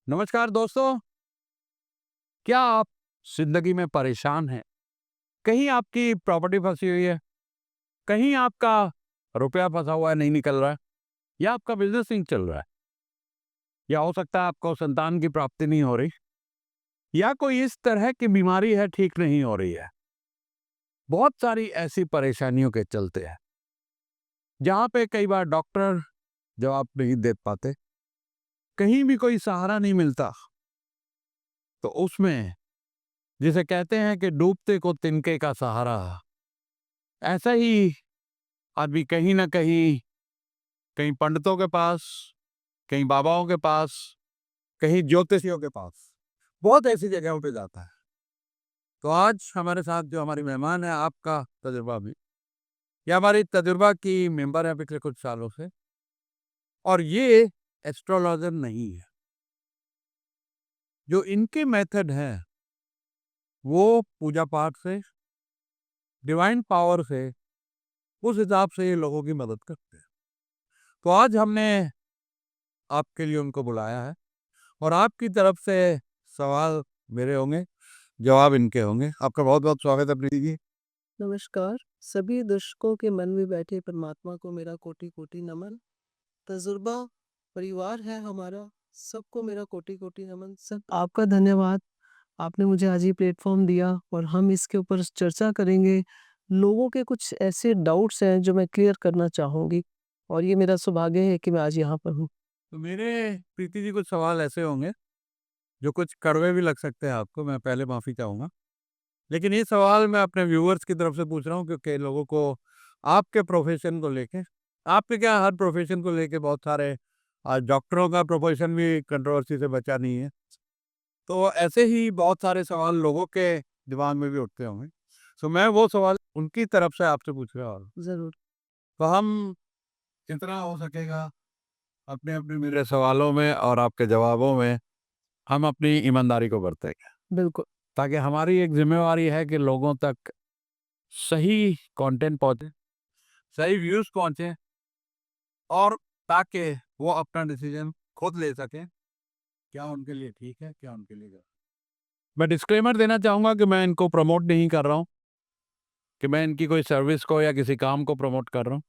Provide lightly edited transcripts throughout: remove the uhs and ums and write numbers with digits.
नमस्कार दोस्तों, क्या आप जिंदगी में परेशान हैं? कहीं आपकी प्रॉपर्टी फंसी हुई है, कहीं आपका रुपया फंसा हुआ है, नहीं निकल रहा है, या आपका बिजनेस नहीं चल रहा है, या हो सकता है आपको संतान की प्राप्ति नहीं हो रही, या कोई इस तरह की बीमारी है ठीक नहीं हो रही है। बहुत सारी ऐसी परेशानियों के चलते हैं जहाँ पे कई बार डॉक्टर जवाब नहीं दे पाते, कहीं भी कोई सहारा नहीं मिलता। तो उसमें जिसे कहते हैं कि डूबते को तिनके का सहारा, ऐसा ही आदमी कहीं ना कहीं, कहीं पंडितों के पास, कहीं बाबाओं के पास, कहीं ज्योतिषियों के पास, बहुत ऐसी जगहों पे जाता है। तो आज हमारे साथ जो हमारी मेहमान है, आपका तजुर्बा भी, ये हमारी तजुर्बा की मेंबर है पिछले कुछ सालों से, और ये एस्ट्रोलॉजर नहीं है। जो इनके मेथड है वो पूजा पाठ से, डिवाइन पावर से, उस हिसाब से ये लोगों की मदद करते हैं। तो आज हमने आपके लिए उनको बुलाया है, और आपकी तरफ से सवाल मेरे होंगे, जवाब इनके होंगे। आपका बहुत बहुत स्वागत है प्रीति जी। नमस्कार। सभी दर्शकों के मन में बैठे परमात्मा को मेरा कोटि कोटि नमन। तजुर्बा परिवार है हमारा, सबको मेरा कोटि कोटि नमन। सब आपका धन्यवाद, आपने मुझे आज ये प्लेटफॉर्म दिया और हम इसके ऊपर चर्चा करेंगे। लोगों के कुछ ऐसे डाउट्स हैं जो मैं क्लियर करना चाहूँगी, और ये मेरा सौभाग्य है कि मैं आज यहाँ पर हूँ। तो मेरे प्रीति जी कुछ सवाल ऐसे होंगे जो कुछ कड़वे भी लग सकते हैं आपको, मैं पहले माफ़ी चाहूँगा। लेकिन ये सवाल मैं अपने व्यूअर्स की तरफ से पूछ रहा हूँ, क्योंकि लोगों को आपके प्रोफेशन को लेके, आपके क्या हर प्रोफेशन को लेके बहुत सारे, आज डॉक्टरों का प्रोफेशन भी कंट्रोवर्सी से बचा नहीं है। तो ऐसे ही बहुत सारे सवाल लोगों के दिमाग में भी उठते होंगे। तो मैं वो सवाल उनकी तरफ से आपसे पूछ रहा हूँ। ज़रूर। तो हम जितना हो सकेगा अपने अपने मेरे सवालों में और आपके जवाबों में हम अपनी ईमानदारी को बरतेंगे, बिल्कुल। ताकि हमारी एक जिम्मेवारी है कि लोगों तक सही कंटेंट पहुंचे, सही व्यूज पहुंचे, और ताकि वो अपना डिसीजन खुद ले सकें, क्या उनके लिए ठीक है, क्या उनके लिए गलत। मैं डिस्क्लेमर देना चाहूंगा कि मैं इनको प्रमोट नहीं कर रहा हूँ, कि मैं इनकी कोई सर्विस को या किसी काम को प्रमोट कर रहा हूँ,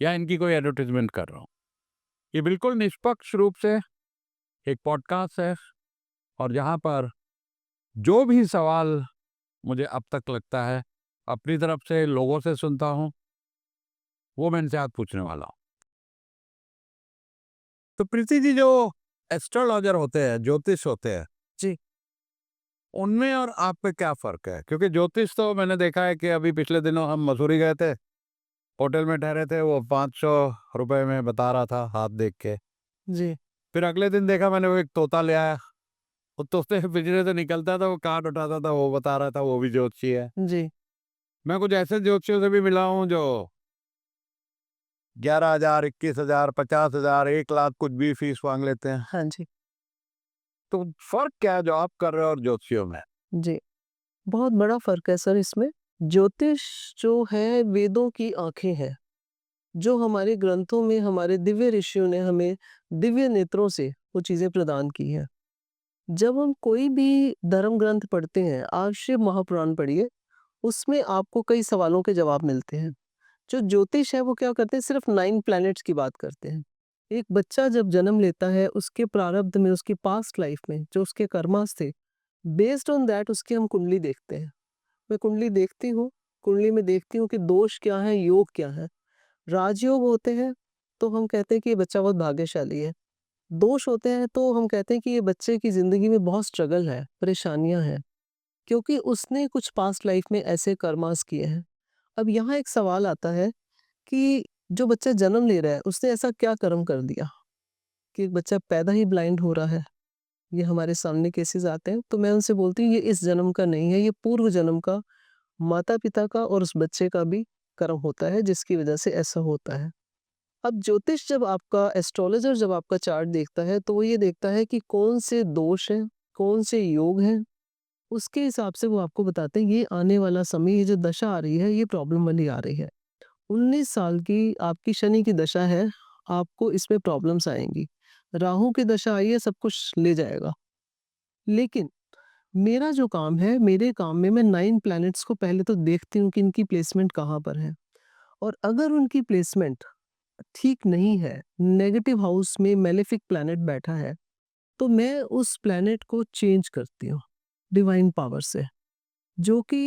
या इनकी कोई एडवर्टीजमेंट कर रहा हूँ। ये बिल्कुल निष्पक्ष रूप से एक पॉडकास्ट है, और जहाँ पर जो भी सवाल मुझे अब तक लगता है अपनी तरफ से लोगों से सुनता हूँ, वो मैं इनसे आज पूछने वाला हूँ। तो प्रीति जी, जो एस्ट्रोलॉजर होते हैं, ज्योतिष होते हैं, जी। उनमें और आप पे क्या फर्क है? क्योंकि ज्योतिष तो मैंने देखा है कि अभी पिछले दिनों हम मसूरी गए थे, होटल में ठहरे थे, वो 500 रुपए में बता रहा था हाथ देख के। जी। फिर अगले दिन देखा मैंने, वो एक तोता ले आया, वो तोते के पिंजरे से निकलता था, वो कार्ड उठाता था, वो बता रहा था वो भी ज्योतिषी है। जी। मैं कुछ ऐसे ज्योतिषियों से भी मिला हूँ जो 11,000, 21,000, 50,000, 1 लाख कुछ भी फीस मांग लेते हैं। हाँ जी। तो फर्क क्या है जो आप कर रहे हो और ज्योतिषियों में? जी। बहुत बड़ा फ़र्क है सर इसमें। ज्योतिष जो है वेदों की आँखें हैं, जो हमारे ग्रंथों में हमारे दिव्य ऋषियों ने हमें दिव्य नेत्रों से वो चीज़ें प्रदान की हैं। जब हम कोई भी धर्म ग्रंथ पढ़ते हैं, आप शिव महापुराण पढ़िए, उसमें आपको कई सवालों के जवाब मिलते हैं। जो ज्योतिष है वो क्या करते हैं, सिर्फ़ 9 प्लैनेट्स की बात करते हैं। एक बच्चा जब जन्म लेता है, उसके प्रारब्ध में, उसकी पास्ट लाइफ़ में जो उसके कर्मास थे, बेस्ड ऑन दैट उसकी हम कुंडली देखते हैं। मैं कुंडली देखती हूँ, कुंडली में देखती हूँ कि दोष क्या है, योग क्या है। राजयोग होते हैं, तो हम कहते हैं कि ये बच्चा बहुत भाग्यशाली है। दोष होते हैं, तो हम कहते हैं कि ये बच्चे की ज़िंदगी में बहुत स्ट्रगल है, परेशानियाँ हैं, क्योंकि उसने कुछ पास्ट लाइफ में ऐसे कर्मास किए हैं। अब यहाँ एक सवाल आता है कि जो बच्चा जन्म ले रहा है, उसने ऐसा क्या कर्म कर दिया कि एक बच्चा पैदा ही ब्लाइंड हो रहा है? ये हमारे सामने केसेज़ आते हैं, तो मैं उनसे बोलती हूँ, ये इस जन्म का नहीं है, ये पूर्व जन्म का, माता-पिता का और उस बच्चे का भी कर्म होता है, जिसकी वजह से ऐसा होता है। अब ज्योतिष जब आपका एस्ट्रोलॉजर जब आपका चार्ट देखता है, तो वो ये देखता है कि कौन से दोष हैं, कौन से योग हैं, उसके हिसाब से वो आपको बताते हैं ये आने वाला समय, ये जो दशा आ रही है, ये प्रॉब्लम वाली आ रही है। 19 साल की आपकी शनि की दशा है, आपको इसमें प्रॉब्लम्स आएँगी। राहु की दशा आई है, सब कुछ ले जाएगा। लेकिन मेरा जो काम है, मेरे काम में मैं 9 प्लैनेट्स को पहले तो देखती हूँ कि इनकी प्लेसमेंट कहाँ पर है, और अगर उनकी प्लेसमेंट ठीक नहीं है, नेगेटिव हाउस में मैलेफिक प्लैनेट बैठा है, तो मैं उस प्लैनेट को चेंज करती हूँ डिवाइन पावर से, जो कि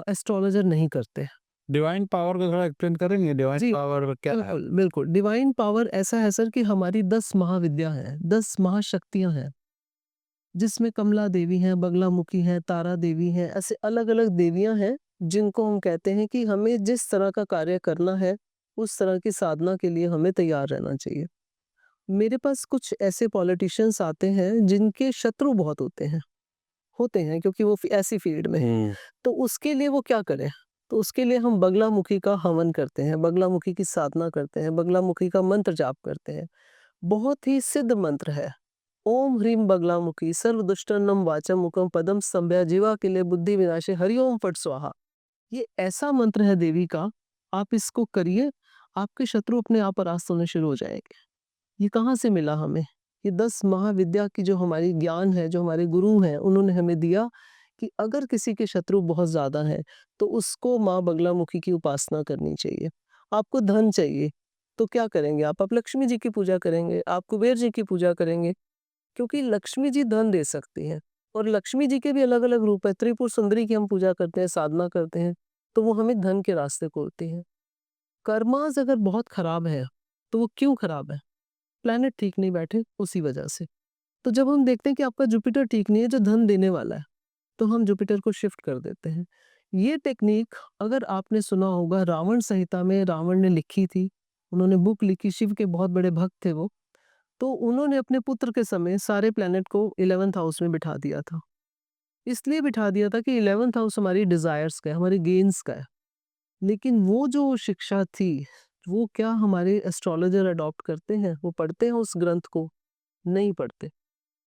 एस्ट्रोलॉजर नहीं करते। डिवाइन पावर को थोड़ा एक्सप्लेन करेंगे, डिवाइन जी, पावर क्या है? बिल्कुल, बिल्कुल। डिवाइन पावर ऐसा है सर कि हमारी 10 महाविद्या हैं, 10 महाशक्तियाँ हैं, जिसमें कमला देवी हैं, बगलामुखी हैं, तारा देवी हैं, ऐसे अलग-अलग देवियाँ हैं, जिनको हम कहते हैं कि हमें जिस तरह का कार्य करना है, उस तरह की साधना के लिए हमें तैयार रहना चाहिए। मेरे पास कुछ ऐसे पॉलिटिशियंस आते हैं, जिनके शत्रु बहुत होते हैं क्योंकि वो ऐसी फील्ड में हैं। तो उसके लिए वो क्या करें? तो उसके लिए हम बगलामुखी का हवन करते हैं, बगलामुखी की साधना करते हैं, बगलामुखी का मंत्र जाप करते हैं। बहुत ही सिद्ध मंत्र है। ओम ह्रीम बगलामुखी सर्वदुष्टान्नं वाचममुखं पदं स्तंभया जीवा किले बुद्धि विनाशे हरि ओम फट स्वाहा। ये ऐसा मंत्र है देवी का, आप इसको करिए, आपके शत्रु अपने आप परास्त होने शुरू हो जाएंगे। ये कहाँ से मिला हमें? ये 10 महाविद्या की जो हमारी ज्ञान है, जो हमारे गुरु हैं, उन्होंने हमें दिया कि अगर किसी के शत्रु बहुत ज़्यादा हैं, तो उसको माँ बगलामुखी की उपासना करनी चाहिए। आपको धन चाहिए, तो क्या करेंगे आप लक्ष्मी जी की पूजा करेंगे, आप कुबेर जी की पूजा करेंगे, क्योंकि लक्ष्मी जी धन दे सकती हैं, और लक्ष्मी जी के भी अलग-अलग रूप है। त्रिपुर सुंदरी की हम पूजा करते हैं, साधना करते हैं, तो वो हमें धन के रास्ते खोलती हैं। कर्मास अगर बहुत खराब है, तो वो क्यों खराब है? प्लैनेट ठीक नहीं बैठे उसी वजह से। तो जब हम देखते हैं कि आपका जुपिटर ठीक नहीं है जो धन देने वाला है, तो हम जुपिटर को शिफ्ट कर देते हैं। ये टेक्नीक अगर आपने सुना होगा, रावण संहिता में रावण ने लिखी थी। उन्होंने बुक लिखी, शिव के बहुत बड़े भक्त थे वो। तो उन्होंने अपने पुत्र के समय सारे प्लैनेट को 11th हाउस में बिठा दिया था। इसलिए बिठा दिया था कि 11th हाउस हमारी डिज़ायर्स का है, हमारी गेन्स का है। लेकिन वो जो शिक्षा थी, वो क्या हमारे एस्ट्रोलॉजर अडॉप्ट करते हैं? वो पढ़ते हैं उस ग्रंथ को? नहीं पढ़ते।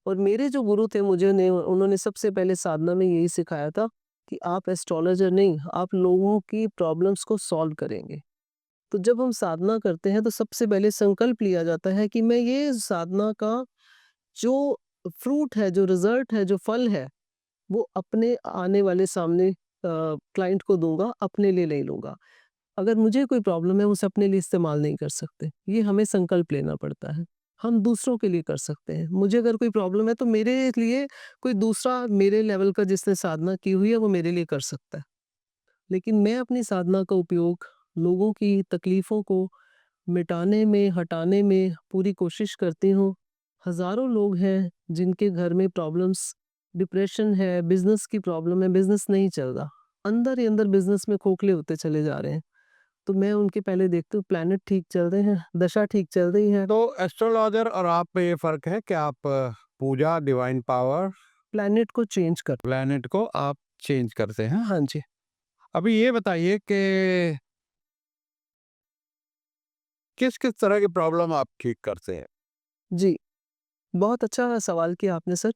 और मेरे जो गुरु थे, उन्होंने सबसे पहले साधना में यही सिखाया था कि आप एस्ट्रोलॉजर नहीं, आप लोगों की प्रॉब्लम्स को सॉल्व करेंगे। तो जब हम साधना करते हैं, तो सबसे पहले संकल्प लिया जाता है कि मैं ये साधना का जो फ्रूट है, जो रिज़ल्ट है, जो फल है, वो अपने आने वाले सामने क्लाइंट को दूँगा, अपने लिए नहीं लूँगा। अगर मुझे कोई प्रॉब्लम है, उसे अपने लिए इस्तेमाल नहीं कर सकते। ये हमें संकल्प लेना पड़ता है। हम दूसरों के लिए कर सकते हैं। मुझे अगर कोई प्रॉब्लम है, तो मेरे लिए कोई दूसरा मेरे लेवल का जिसने साधना की हुई है, वो मेरे लिए कर सकता है। लेकिन मैं अपनी साधना का उपयोग लोगों की तकलीफ़ों को मिटाने में, हटाने में पूरी कोशिश करती हूँ। हज़ारों लोग हैं जिनके घर में प्रॉब्लम्स, डिप्रेशन है, बिज़नेस की प्रॉब्लम है, बिज़नेस नहीं चल रहा। अंदर ही अंदर बिज़नेस में खोखले होते चले जा रहे हैं। तो मैं उनके पहले देखती हूँ प्लैनेट ठीक चल रहे हैं, दशा ठीक चल रही है, तो एस्ट्रोलॉजर और आप में ये फ़र्क है कि आप पूजा, डिवाइन पावर, प्लैनेट को चेंज कर। प्लैनेट को आप चेंज करते हैं। हाँ जी। अभी ये बताइए कि किस-किस तरह की प्रॉब्लम आप ठीक करते हैं? जी, बहुत अच्छा सवाल किया आपने सर।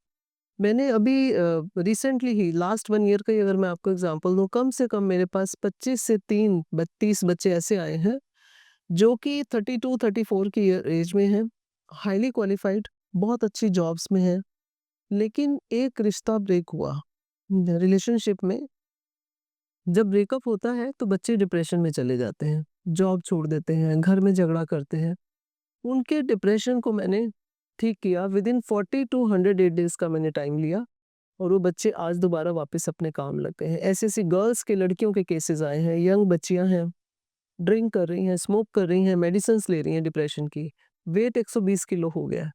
मैंने अभी रिसेंटली ही लास्ट 1 ईयर का ही अगर मैं आपको एग्ज़ाम्पल दूँ, कम से कम मेरे पास 25 से 32 बच्चे ऐसे आए हैं, जो कि 32-34 की एज में हैं, हाइली क्वालिफ़ाइड, बहुत अच्छी जॉब्स में हैं। लेकिन एक रिश्ता ब्रेक हुआ रिलेशनशिप में। जब ब्रेकअप होता है, तो बच्चे डिप्रेशन में चले जाते हैं, जॉब छोड़ देते हैं, घर में झगड़ा करते हैं। उनके डिप्रेशन को मैंने ठीक किया, विदिन 40 टू 108 डेज़ का मैंने टाइम लिया, और वो बच्चे आज दोबारा वापस अपने काम लग गए हैं। ऐसी-ऐसी गर्ल्स के, लड़कियों के केसेज़ आए हैं, यंग बच्चियाँ हैं, ड्रिंक कर रही हैं, स्मोक कर रही हैं, मेडिसिन्स ले रही हैं डिप्रेशन की, वेट 120 किलो हो गया है।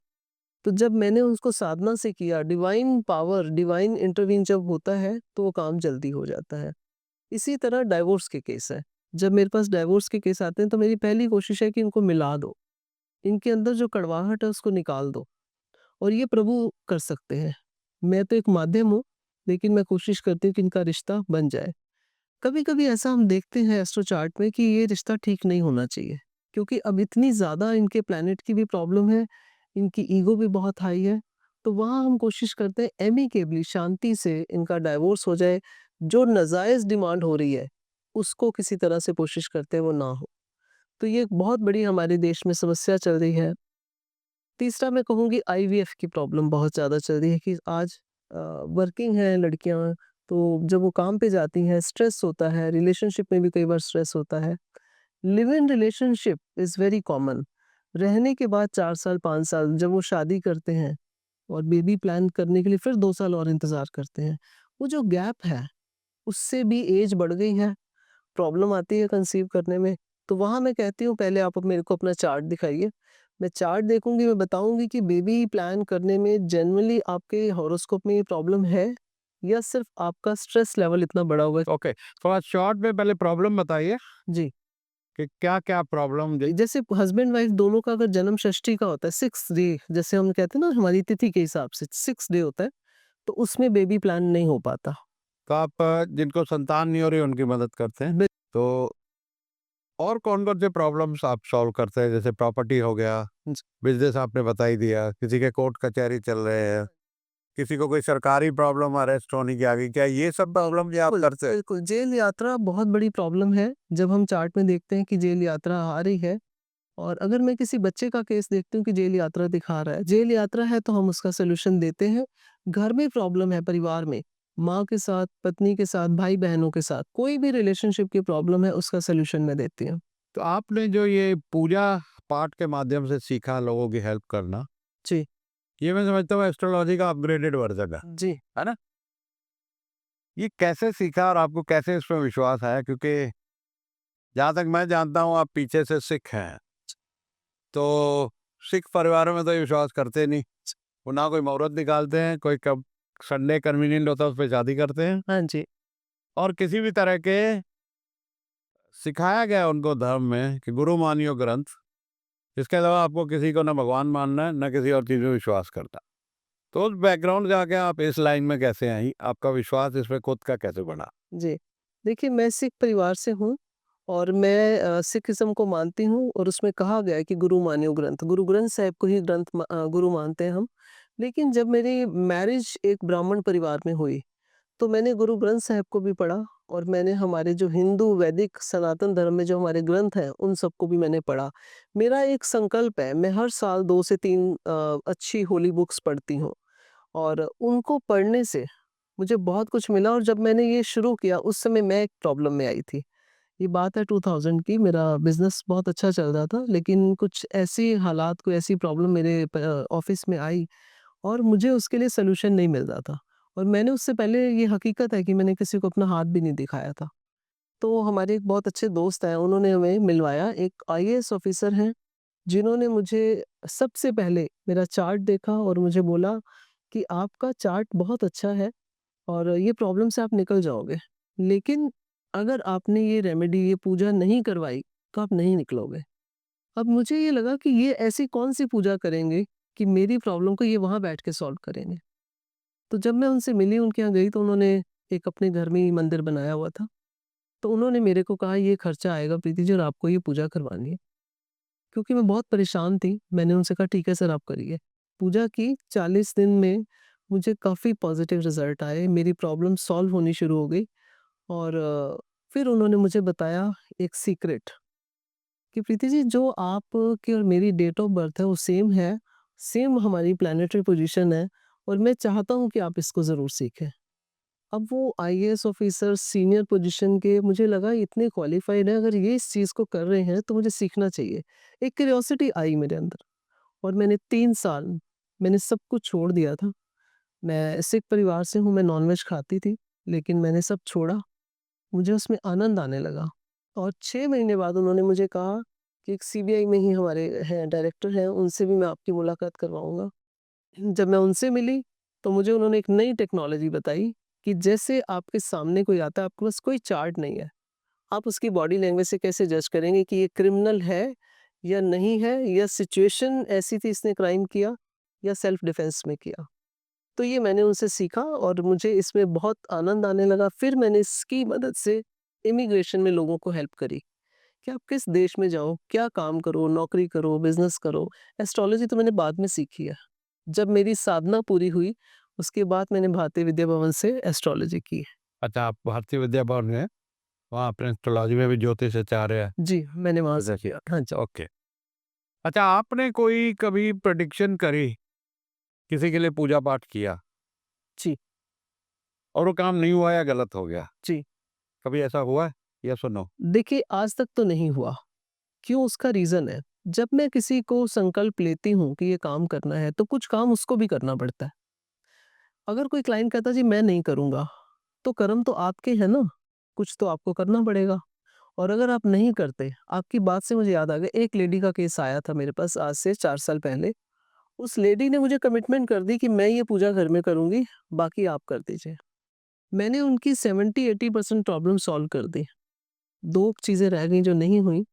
तो जब मैंने उसको साधना से किया, डिवाइन पावर, डिवाइन इंटरवीन जब होता है, तो वो काम जल्दी हो जाता है। इसी तरह डाइवोर्स के केस हैं। जब मेरे पास डाइवोर्स के केस आते हैं, तो मेरी पहली कोशिश है कि इनको मिला दो। इनके अंदर जो कड़वाहट है, उसको निकाल दो, और ये प्रभु कर सकते हैं। मैं तो एक माध्यम हूँ, लेकिन मैं कोशिश करती हूँ कि इनका रिश्ता बन जाए। कभी-कभी ऐसा हम देखते हैं एस्ट्रो चार्ट में कि ये रिश्ता ठीक नहीं होना चाहिए, क्योंकि अब इतनी ज़्यादा इनके प्लैनेट की भी प्रॉब्लम है, इनकी ईगो भी बहुत हाई है। तो वहाँ हम कोशिश करते हैं एमिकेबली, शांति से इनका डाइवोर्स हो जाए। जो नाजायज़ डिमांड हो रही है, उसको किसी तरह से कोशिश करते हैं वो ना हो। तो ये एक बहुत बड़ी हमारे देश में समस्या चल रही है। तीसरा मैं कहूँगी आईवीएफ की प्रॉब्लम बहुत ज़्यादा चल रही है कि आज वर्किंग हैं लड़कियाँ, तो जब वो काम पे जाती हैं स्ट्रेस होता है, रिलेशनशिप में भी कई बार स्ट्रेस होता है। Live in relationship is very common. रहने के बाद 4 साल, 5 साल जब वो शादी करते हैं और बेबी प्लान करने के लिए फिर 2 साल और इंतज़ार करते हैं। वो जो गैप है, उससे भी एज बढ़ गई है, प्रॉब्लम आती है कंसीव करने में। तो वहाँ मैं कहती हूँ पहले आप मेरे को अपना चार्ट दिखाइए। मैं चार्ट देखूँगी, मैं बताऊँगी कि बेबी प्लान करने में जनरली आपके हॉरोस्कोप में ये प्रॉब्लम है या सिर्फ़ आपका स्ट्रेस लेवल इतना बढ़ा हुआ है। ओके, थोड़ा शॉर्ट में पहले प्रॉब्लम बताइए जी। कि क्या-क्या प्रॉब्लम जैसे हस्बैंड वाइफ दोनों का अगर जन्म षष्ठी का होता है 6 डे, जैसे हम कहते हैं ना हमारी तिथि के हिसाब से 6 डे होता है, तो उसमें बेबी प्लान नहीं हो पाता। तो आप जिनको संतान नहीं हो रही उनकी मदद करते हैं। बिल तो और कौन-कौन से प्रॉब्लम्स आप सॉल्व करते हैं? जैसे प्रॉपर्टी हो गया, जी। बिज़नेस आपने बता ही दिया, किसी के कोर्ट कचहरी चल रहे हैं, किसी को कोई सरकारी प्रॉब्लम अरेस्ट होने की आ गई, क्या ये सब प्रॉब्लम ये आप बिल्कुल, करते हैं? बिल्कुल, जेल यात्रा बहुत बड़ी प्रॉब्लम है। जब हम चार्ट में देखते हैं कि जेल यात्रा आ रही है और अगर मैं किसी बच्चे का केस देखती हूँ कि जेल यात्रा दिखा रहा है, जेल यात्रा है तो हम उसका सॉल्यूशन देते हैं। घर में प्रॉब्लम है परिवार में, माँ के साथ, पत्नी के साथ, भाई-बहनों के साथ, कोई भी रिलेशनशिप की प्रॉब्लम है उसका सॉल्यूशन मैं देती हूँ। तो आपने जो ये पूजा पाठ के माध्यम से सीखा लोगों की हेल्प करना, जी, ये मैं समझता हूँ एस्ट्रोलॉजी का अपग्रेडेड वर्ज़न जी। है ना? ये कैसे सीखा और आपको कैसे इसमें विश्वास आया? क्योंकि जहाँ तक मैं जानता हूँ आप पीछे से सिख हैं, तो सिख परिवारों में तो ये विश्वास करते नहीं। वो ना कोई मुहूर्त निकालते हैं, कोई कब संडे कन्वीनिएंट होता है उस पे शादी करते हैं हाँ जी, और किसी भी तरह के सिखाया गया है उनको धर्म में कि गुरु मानियो ग्रंथ, इसके अलावा आपको किसी को ना भगवान मानना है, ना किसी और चीज़ में विश्वास करना। तो उस बैकग्राउंड से आके आप इस लाइन में कैसे आईं? आपका विश्वास इसमें खुद का कैसे बना? जी। देखिए मैं सिख परिवार से हूँ और मैं सिखिज़्म को मानती हूँ और उसमें कहा गया है कि गुरु मानियो ग्रंथ, गुरु ग्रंथ साहिब को ही गुरु मानते हैं हम। लेकिन जब मेरी मैरिज एक ब्राह्मण परिवार में हुई, तो मैंने गुरु ग्रंथ साहिब को भी पढ़ा और मैंने हमारे जो हिंदू वैदिक सनातन धर्म में जो हमारे ग्रंथ हैं, उन सबको भी मैंने पढ़ा। मेरा एक संकल्प है, मैं हर साल 2 से 3 अच्छी होली बुक्स पढ़ती हूँ और उनको पढ़ने से मुझे बहुत कुछ मिला और जब मैंने ये शुरू किया, उस समय मैं एक प्रॉब्लम में आई थी। ये बात है 2000 की, मेरा बिज़नेस बहुत अच्छा चल रहा था, लेकिन कुछ ऐसी हालात, कोई ऐसी प्रॉब्लम मेरे ऑफ़िस में आई और मुझे उसके लिए सॉल्यूशन नहीं मिल रहा था और मैंने उससे पहले ये हकीकत है कि मैंने किसी को अपना हाथ भी नहीं दिखाया था। तो हमारे एक बहुत अच्छे दोस्त हैं, उन्होंने हमें मिलवाया, एक आईएएस ऑफ़िसर हैं, जिन्होंने मुझे सबसे पहले मेरा चार्ट देखा और मुझे बोला कि आपका चार्ट बहुत अच्छा है और ये प्रॉब्लम से आप निकल जाओगे। लेकिन अगर आपने ये रेमेडी, ये पूजा नहीं करवाई, तो आप नहीं निकलोगे। अब मुझे ये लगा कि ये ऐसी कौन-सी पूजा करेंगे कि मेरी प्रॉब्लम को ये वहाँ बैठ के सॉल्व करेंगे। तो जब मैं उनसे मिली, उनके यहाँ गई तो उन्होंने एक अपने घर में ही मंदिर बनाया हुआ था। तो उन्होंने मेरे को कहा ये खर्चा आएगा प्रीति जी और आपको ये पूजा करवानी है। क्योंकि मैं बहुत परेशान थी, मैंने उनसे कहा ठीक है सर आप करिए। पूजा की 40 दिन में मुझे काफ़ी पॉज़िटिव रिज़ल्ट आए, मेरी प्रॉब्लम सॉल्व होनी शुरू हो गई और फिर उन्होंने मुझे बताया एक सीक्रेट कि प्रीति जी जो आपकी और मेरी डेट ऑफ बर्थ है वो सेम है, सेम हमारी प्लैनेटरी पोज़ीशन है और मैं चाहता हूँ कि आप इसको ज़रूर सीखें। अब वो आईएएस ऑफ़िसर सीनियर पोज़ीशन के मुझे लगा इतने क्वालिफ़ाइड हैं, अगर ये इस चीज़ को कर रहे हैं तो मुझे सीखना चाहिए। एक क्यूरियोसिटी आई मेरे अंदर और मैंने 3 साल मैंने सब कुछ छोड़ दिया था। मैं सिख परिवार से हूँ, मैं नॉन-वेज खाती थी, लेकिन मैंने सब छोड़ा, मुझे उसमें आनंद आने लगा और 6 महीने बाद उन्होंने मुझे कहा कि एक सीबीआई में ही हमारे हैं डायरेक्टर हैं, उनसे भी मैं आपकी मुलाकात करवाऊँगा। जब मैं उनसे मिली, तो मुझे उन्होंने एक नई टेक्नोलॉजी बताई कि जैसे आपके सामने कोई आता है, आपके पास कोई चार्ट नहीं है। आप उसकी बॉडी लैंग्वेज से कैसे जज करेंगे कि ये क्रिमिनल है या नहीं है या सिचुएशन ऐसी थी इसने क्राइम किया या सेल्फ डिफेंस में किया। तो ये मैंने उनसे सीखा और मुझे इसमें बहुत आनंद आने लगा। फिर मैंने इसकी मदद से इमिग्रेशन में लोगों को हेल्प करी कि आप किस देश में जाओ, क्या काम करो, नौकरी करो, बिज़नेस करो। एस्ट्रोलॉजी तो मैंने बाद में सीखी है। जब मेरी साधना पूरी हुई, उसके बाद मैंने भारतीय विद्या भवन से एस्ट्रोलॉजी की। अच्छा, आप भारतीय विद्या भवन में वहाँ आपने एस्ट्रोलॉजी में भी ज्योतिष आचार्य जी, मैंने वहाँ से अच्छा, किया। हाँ जी। ओके। अच्छा, आपने कोई कभी प्रेडिक्शन करी, किसी के लिए पूजा पाठ किया जी, और वो काम नहीं हुआ या गलत हो गया? जी। कभी ऐसा हुआ है? यस और नो? देखिए, आज तक तो नहीं हुआ। क्यों? उसका रीज़न है, जब मैं किसी को संकल्प लेती हूँ कि ये काम करना है, तो कुछ काम उसको भी करना पड़ता है। अगर कोई क्लाइंट कहता है जी मैं नहीं करूँगा, तो कर्म तो आपके हैं ना, कुछ तो आपको करना पड़ेगा। और अगर आप नहीं करते, आपकी बात से मुझे याद आ गया, एक लेडी का केस आया था मेरे पास आज से 4 साल पहले। उस लेडी ने मुझे कमिटमेंट कर दी कि मैं ये पूजा घर में करूँगी, बाकी आप कर दीजिए। मैंने उनकी 70-80% प्रॉब्लम सॉल्व कर दी। 2 चीज़ें रह गईं जो नहीं हुईं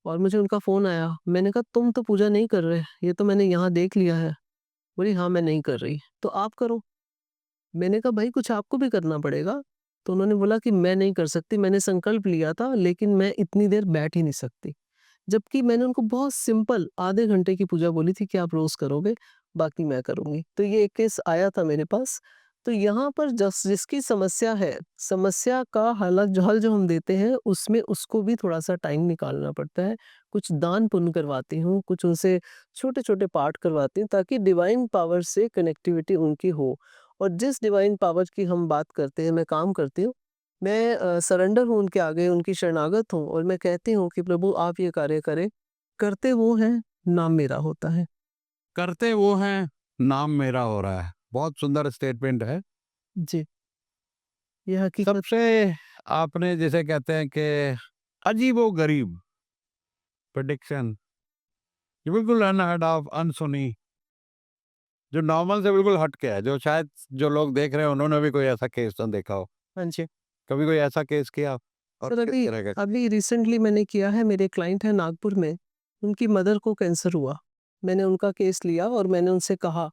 और मुझे उनका फ़ोन आया। मैंने कहा तुम तो पूजा नहीं कर रहे, ये तो मैंने यहाँ देख लिया है। बोली हाँ, मैं नहीं कर रही, तो आप करो। मैंने कहा भाई कुछ आपको भी करना पड़ेगा। तो उन्होंने बोला कि मैं नहीं कर सकती, मैंने संकल्प लिया था लेकिन मैं इतनी देर बैठ ही नहीं सकती। जबकि मैंने उनको बहुत सिंपल आधे घंटे की पूजा बोली थी कि आप रोज़ करोगे, बाकी मैं करूँगी। तो ये एक केस आया था मेरे पास। तो यहाँ पर जिसकी समस्या है, समस्या का हल जो हम देते हैं उसमें उसको भी थोड़ा-सा टाइम निकालना पड़ता है। कुछ दान पुण्य करवाती हूँ, कुछ उनसे छोटे-छोटे पाठ करवाती हूँ ताकि डिवाइन पावर से कनेक्टिविटी उनकी हो। और जिस डिवाइन पावर की हम बात करते हैं, मैं काम करती हूँ, मैं सरेंडर हूँ उनके आगे, उनकी शरणागत हूँ और मैं कहती हूँ कि प्रभु आप ये कार्य करें। करते वो हैं, नाम मेरा होता है। करते वो हैं, नाम मेरा हो रहा है। बहुत सुंदर स्टेटमेंट है। जी, ये हकीकत। सबसे आपने जिसे कहते हैं कि अजीबो-गरीब प्रेडिक्शन, ये बिल्कुल अनहर्ड ऑफ, अनसुनी, जो नॉर्मल से बिल्कुल हट के है, जो शायद जो लोग देख रहे हैं उन्होंने भी कोई ऐसा केस ना देखा हो। हाँ जी। कभी कोई ऐसा केस किया और सर किस अभी तरह का? अभी रिसेंटली मैंने किया है, मेरे क्लाइंट हैं नागपुर में, उनकी मदर को कैंसर हुआ। मैंने उनका केस लिया और मैंने उनसे कहा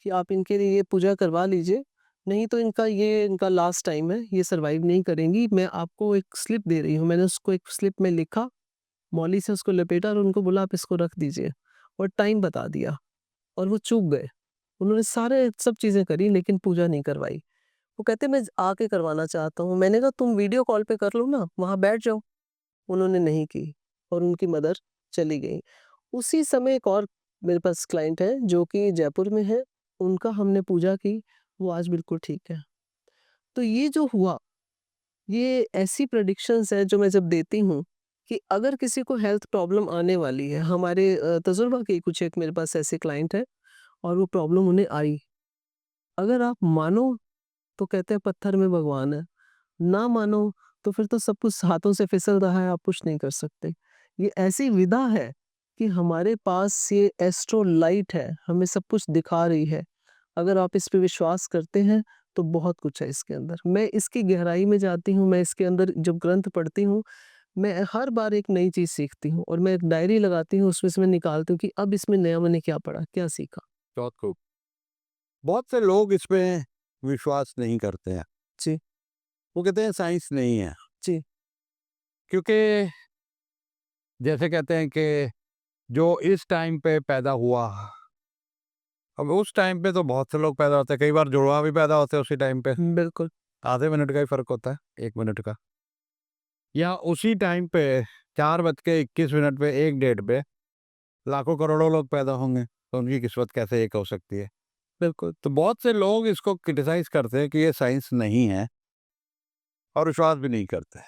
कि आप इनके लिए ये पूजा करवा लीजिए, नहीं तो इनका लास्ट टाइम है, ये सर्वाइव नहीं करेंगी। मैं आपको एक स्लिप दे रही हूँ। मैंने उसको एक स्लिप में लिखा, मौली से उसको लपेटा और उनको बोला आप इसको रख दीजिए और टाइम बता दिया और वो चूक गए। उन्होंने सारे सब चीज़ें करी लेकिन पूजा नहीं करवाई। वो कहते मैं आके करवाना चाहता हूँ। मैंने कहा तुम वीडियो कॉल पे कर लो ना, वहाँ बैठ जाओ। उन्होंने नहीं की और उनकी मदर चली गई। उसी समय एक और मेरे पास क्लाइंट है जो कि जयपुर में है, उनका हमने पूजा की, वो आज बिल्कुल ठीक है। तो ये जो हुआ, ये ऐसी प्रेडिक्शंस है जो मैं जब देती हूँ कि अगर किसी को हेल्थ प्रॉब्लम आने वाली है, हमारे तजुर्बा के कुछ एक मेरे पास ऐसे क्लाइंट हैं और वो प्रॉब्लम उन्हें आई। अगर आप मानो तो कहते हैं पत्थर में भगवान है, ना मानो तो फिर तो सब कुछ हाथों से फिसल रहा है, आप कुछ नहीं कर सकते। ये ऐसी विधा है कि हमारे पास ये एस्ट्रो लाइट है, हमें सब कुछ दिखा रही है। अगर आप इस पे विश्वास करते हैं, तो बहुत कुछ है इसके अंदर। मैं इसकी गहराई में जाती हूँ, मैं इसके अंदर जब ग्रंथ पढ़ती हूँ, मैं हर बार एक नई चीज़ सीखती हूँ और मैं एक डायरी लगाती हूँ, उसमें से मैं निकालती हूँ कि अब इसमें नया मैंने क्या पढ़ा, क्या सीखा। बहुत खूब। बहुत से लोग इसमें विश्वास नहीं करते हैं। जी, वो कहते हैं साइंस नहीं है। जी, क्योंकि जैसे कहते हैं कि जो इस टाइम पे पैदा हुआ, अब उस टाइम पे तो बहुत से लोग पैदा होते हैं, कई बार जुड़वा भी पैदा होते हैं उसी टाइम पे। बिल्कुल, आधे मिनट का ही फ़र्क होता है, 1 मिनट का। या उसी टाइम पे 4:21 पे एक डेट पे लाखों करोड़ों लोग पैदा होंगे, तो उनकी किस्मत कैसे एक हो सकती है? बिल्कुल। तो बहुत से लोग इसको क्रिटिसाइज़ करते हैं कि ये साइंस नहीं है और विश्वास भी नहीं करते हैं।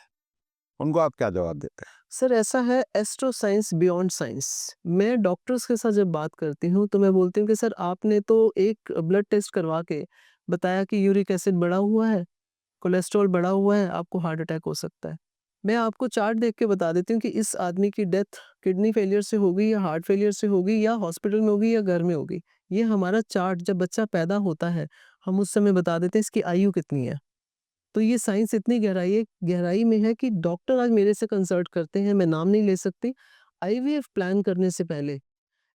उनको आप क्या जवाब देते हैं? सर ऐसा है एस्ट्रो साइंस बियॉन्ड साइंस। मैं डॉक्टर्स के साथ जब बात करती हूँ तो मैं बोलती हूँ कि सर आपने तो एक ब्लड टेस्ट करवा के बताया कि यूरिक एसिड बढ़ा हुआ है, कोलेस्ट्रॉल बढ़ा हुआ है, आपको हार्ट अटैक हो सकता है। मैं आपको चार्ट देख के बता देती हूँ कि इस आदमी की डेथ किडनी फेलियर से होगी या हार्ट फेलियर से होगी या हॉस्पिटल में होगी या घर में होगी। ये हमारा चार्ट जब बच्चा पैदा होता है, हम उस समय बता देते हैं इसकी आयु कितनी है। तो ये साइंस इतनी गहराई में है कि डॉक्टर आज मेरे से कंसल्ट करते हैं, मैं नाम नहीं ले सकती। आईवीएफ प्लान करने से पहले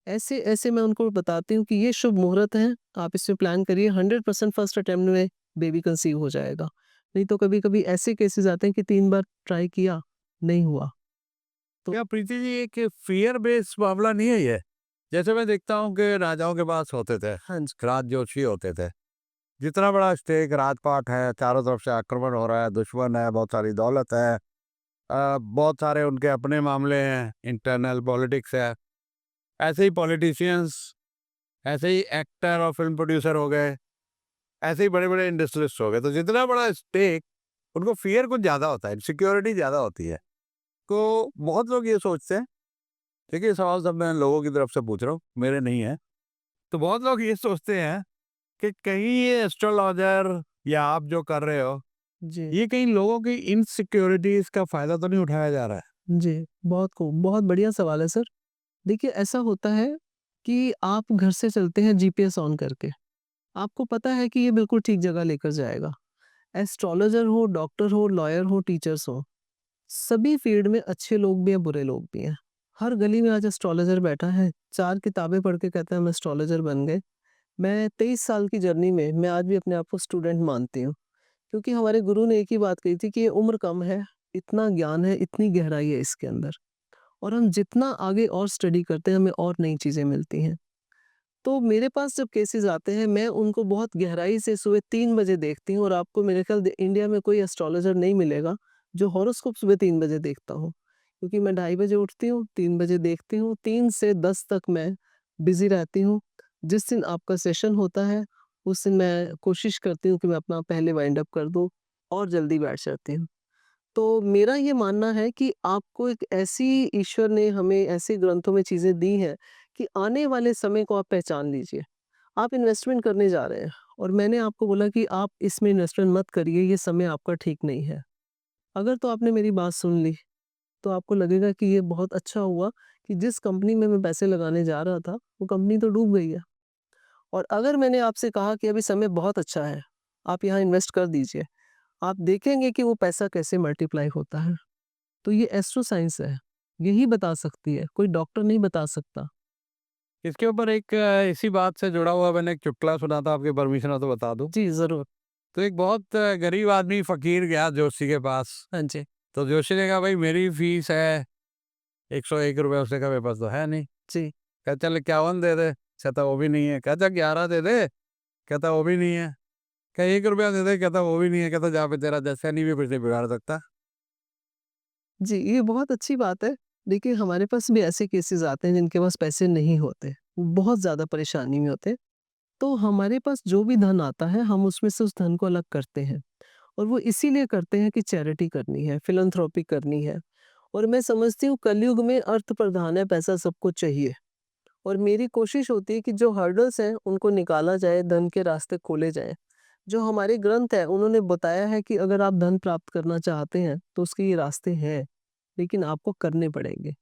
ऐसे-ऐसे मैं उनको बताती हूँ कि ये शुभ मुहूर्त है, आप इसमें प्लान करिए 100% फर्स्ट अटेम्प्ट में बेबी कंसीव हो जाएगा। नहीं तो कभी-कभी ऐसे केसेस आते हैं कि 3 बार ट्राई किया, नहीं हुआ। तो क्या प्रीति जी एक फ़ियर बेस्ड मामला नहीं है ये? जैसे मैं देखता हूँ कि राजाओं के पास होते थे, हाँ जी, राज जोशी होते थे। जितना बड़ा स्टेक राजपाट है, चारों तरफ से आक्रमण हो रहा है, दुश्मन है, बहुत सारी दौलत है, बहुत सारे उनके अपने मामले हैं, इंटरनल पॉलिटिक्स है। ऐसे ही पॉलिटिशियंस, ऐसे ही एक्टर और फिल्म प्रोड्यूसर हो गए, ऐसे ही बड़े-बड़े इंडस्ट्रियलिस्ट हो गए। तो जितना बड़ा स्टेक, उनको फ़ियर कुछ ज़्यादा होता है, इनसिक्योरिटी ज़्यादा होती है। तो बहुत लोग ये सोचते हैं, देखिए सवाल सब मैं लोगों की तरफ से पूछ रहा हूँ, मेरे नहीं है। तो बहुत लोग ये सोचते हैं कि कहीं ये एस्ट्रोलॉजर या आप जो कर रहे हो, जी, ये कहीं लोगों की इनसिक्योरिटीज़ का फ़ायदा तो नहीं उठाया जा रहा है? जी, बहुत खूब, बहुत बढ़िया सवाल है सर। देखिए ऐसा होता है कि आप घर से चलते हैं जीपीएस ऑन करके। आपको पता है कि ये बिल्कुल ठीक जगह लेकर जाएगा। एस्ट्रोलॉजर हो, डॉक्टर हो, लॉयर हो, टीचर्स हो, सभी फील्ड में अच्छे लोग भी हैं, बुरे लोग भी हैं। हर गली में आज एस्ट्रोलॉजर बैठा है, 4 किताबें पढ़ के कहता है हम एस्ट्रोलॉजर बन गए। मैं 23 साल की जर्नी में मैं आज भी अपने आप को स्टूडेंट मानती हूँ, क्योंकि हमारे गुरु ने एक ही बात कही थी कि ये उम्र कम है, इतना ज्ञान है, इतनी गहराई है इसके अंदर और हम जितना आगे और स्टडी करते हैं, हमें और नई चीज़ें मिलती हैं। तो मेरे पास जब केसेस आते हैं, मैं उनको बहुत गहराई से सुबह 3 बजे देखती हूँ और आपको मेरे ख्याल इंडिया में कोई एस्ट्रोलॉजर नहीं मिलेगा, जो हॉरोस्कोप सुबह 3 बजे देखता हो। क्योंकि मैं ढाई बजे उठती हूँ, 3 बजे देखती हूँ, 3 से 10 तक मैं बिज़ी रहती हूँ। जिस दिन आपका सेशन होता है, उस दिन मैं कोशिश करती हूँ कि मैं अपना पहले वाइंड अप कर दूँ और जल्दी बैठ जाती हूँ। तो मेरा ये मानना है कि आपको एक ऐसी ईश्वर ने हमें ऐसे ग्रंथों में चीज़ें दी हैं कि आने वाले समय को आप पहचान लीजिए। आप इन्वेस्टमेंट करने जा रहे हैं और मैंने आपको बोला कि आप इसमें इन्वेस्टमेंट मत करिए, ये समय आपका ठीक नहीं है। अगर तो आपने मेरी बात सुन ली, तो आपको लगेगा कि ये बहुत अच्छा हुआ कि जिस कंपनी में मैं पैसे लगाने जा रहा था, वो कंपनी तो डूब गई है। और अगर मैंने आपसे कहा कि अभी समय बहुत अच्छा है, आप यहाँ इन्वेस्ट कर दीजिए, आप देखेंगे कि वो पैसा कैसे मल्टीप्लाई होता है। तो ये एस्ट्रो साइंस है, यही बता सकती है, कोई डॉक्टर नहीं बता सकता। इसके ऊपर एक इसी बात से जुड़ा हुआ मैंने एक चुटकुला सुना था, आपकी परमिशन हो तो बता दूँ? जी, ज़रूर। तो एक बहुत गरीब आदमी फ़कीर गया जोशी के पास। हाँ जी, तो जोशी ने कहा, "भाई मेरी फ़ीस है ₹101।" उसने कहा, "मेरे पास तो है नहीं।" जी। कहा, "चल 51 दे दे।" कहता, "वो भी नहीं है।" कहता, "11 दे दे।" कहता, "वो भी नहीं है।" कहा, ₹1 दे दे। कहता, "वो भी नहीं है।" कहता, "जा फिर तेरा शनि भी फिर से बिगाड़ सकता।" जी, ये बहुत अच्छी बात है। देखिए, हमारे पास भी ऐसे केसेज़ आते हैं जिनके पास पैसे नहीं होते, वो बहुत ज़्यादा परेशानी में होते हैं। तो हमारे पास जो भी धन आता है, हम उसमें से उस धन को अलग करते हैं और वो इसीलिए करते हैं कि चैरिटी करनी है, फिलैंथ्रोपी करनी है और मैं समझती हूँ कलयुग में अर्थ प्रधान है, पैसा सबको चाहिए और मेरी कोशिश होती है कि जो हर्डल्स हैं, उनको निकाला जाए, धन के रास्ते खोले जाएँ। जो हमारे ग्रंथ हैं, उन्होंने बताया है कि अगर आप धन प्राप्त करना चाहते हैं, तो उसके ये रास्ते हैं, लेकिन आपको करने पड़ेंगे।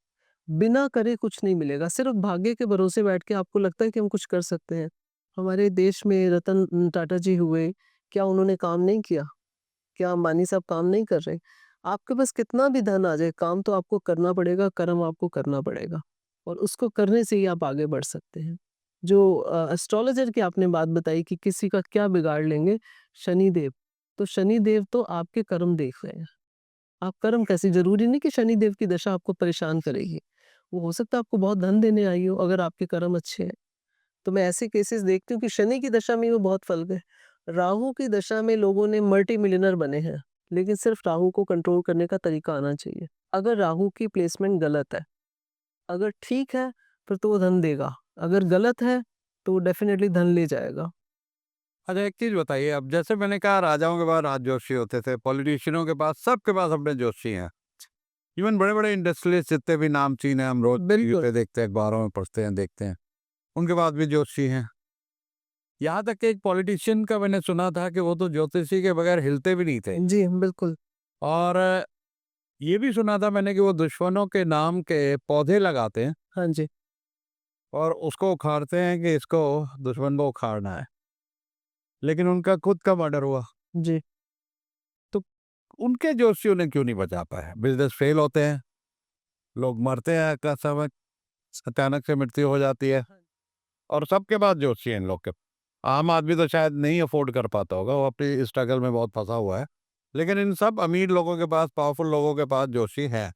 बिना करे कुछ नहीं मिलेगा, सिर्फ़ भाग्य के भरोसे बैठ के आपको लगता है कि हम कुछ कर सकते हैं। हमारे देश में रतन टाटा जी हुए, क्या उन्होंने काम नहीं किया? क्या अंबानी साहब काम नहीं कर रहे? आपके पास कितना भी धन आ जाए, काम तो आपको करना पड़ेगा, कर्म आपको करना पड़ेगा और उसको करने से ही आप आगे बढ़ सकते हैं। जो एस्ट्रोलॉजर की आपने बात बताई कि किसी का क्या बिगाड़ लेंगे, शनिदेव। तो शनिदेव तो आपके कर्म देख रहे हैं। आप कर्म कैसे ज़रूरी नहीं कि शनिदेव की दशा आपको परेशान करेगी। वो हो सकता है आपको बहुत धन देने आई हो अगर आपके कर्म अच्छे हैं। तो मैं ऐसे केसेस देखती हूँ कि शनि की दशा में वो बहुत फल गए। राहु की दशा में लोगों ने मल्टी मिलियनर बने हैं, लेकिन सिर्फ राहु को कंट्रोल करने का तरीका आना चाहिए। अगर राहु की प्लेसमेंट गलत है, अगर ठीक है, फिर तो वो धन देगा, अगर गलत है, तो वो डेफ़िनेटली धन ले जाएगा। अच्छा एक चीज़ बताइए, अब जैसे मैंने कहा राजाओं के पास राजजोशी होते थे, पॉलिटिशियनों के पास, सबके पास अपने जोशी हैं। इवन बड़े-बड़े इंडस्ट्रियलिस्ट जितने भी नामचीन हैं, हम रोज़ टीवी बिल्कुल। पे देखते हैं, अखबारों में पढ़ते हैं, देखते हैं, उनके पास भी जोशी हैं। यहाँ तक कि एक पॉलिटिशियन का मैंने सुना था कि वो तो ज्योतिषी के बगैर हिलते भी नहीं थे। जी, बिल्कुल। और ये भी सुना था मैंने कि वो दुश्मनों के नाम के पौधे लगाते हैं हाँ जी। और उसको उखाड़ते हैं कि इसको दुश्मन को उखाड़ना है। लेकिन उनका खुद का मर्डर हुआ। जी। तो उनके जोशियों ने क्यों नहीं बचा पाया? बिज़नेस फेल होते हैं, लोग मरते हैं अकस्मात, अचानक से मृत्यु हो जाती है और सबके पास जोशी हैं इन लोग के। आम आदमी तो शायद नहीं अफ़ोर्ड कर पाता होगा, वो अपनी स्ट्रगल में बहुत फँसा हुआ है। लेकिन इन सब अमीर लोगों के पास, पावरफुल लोगों के पास जोशी हैं।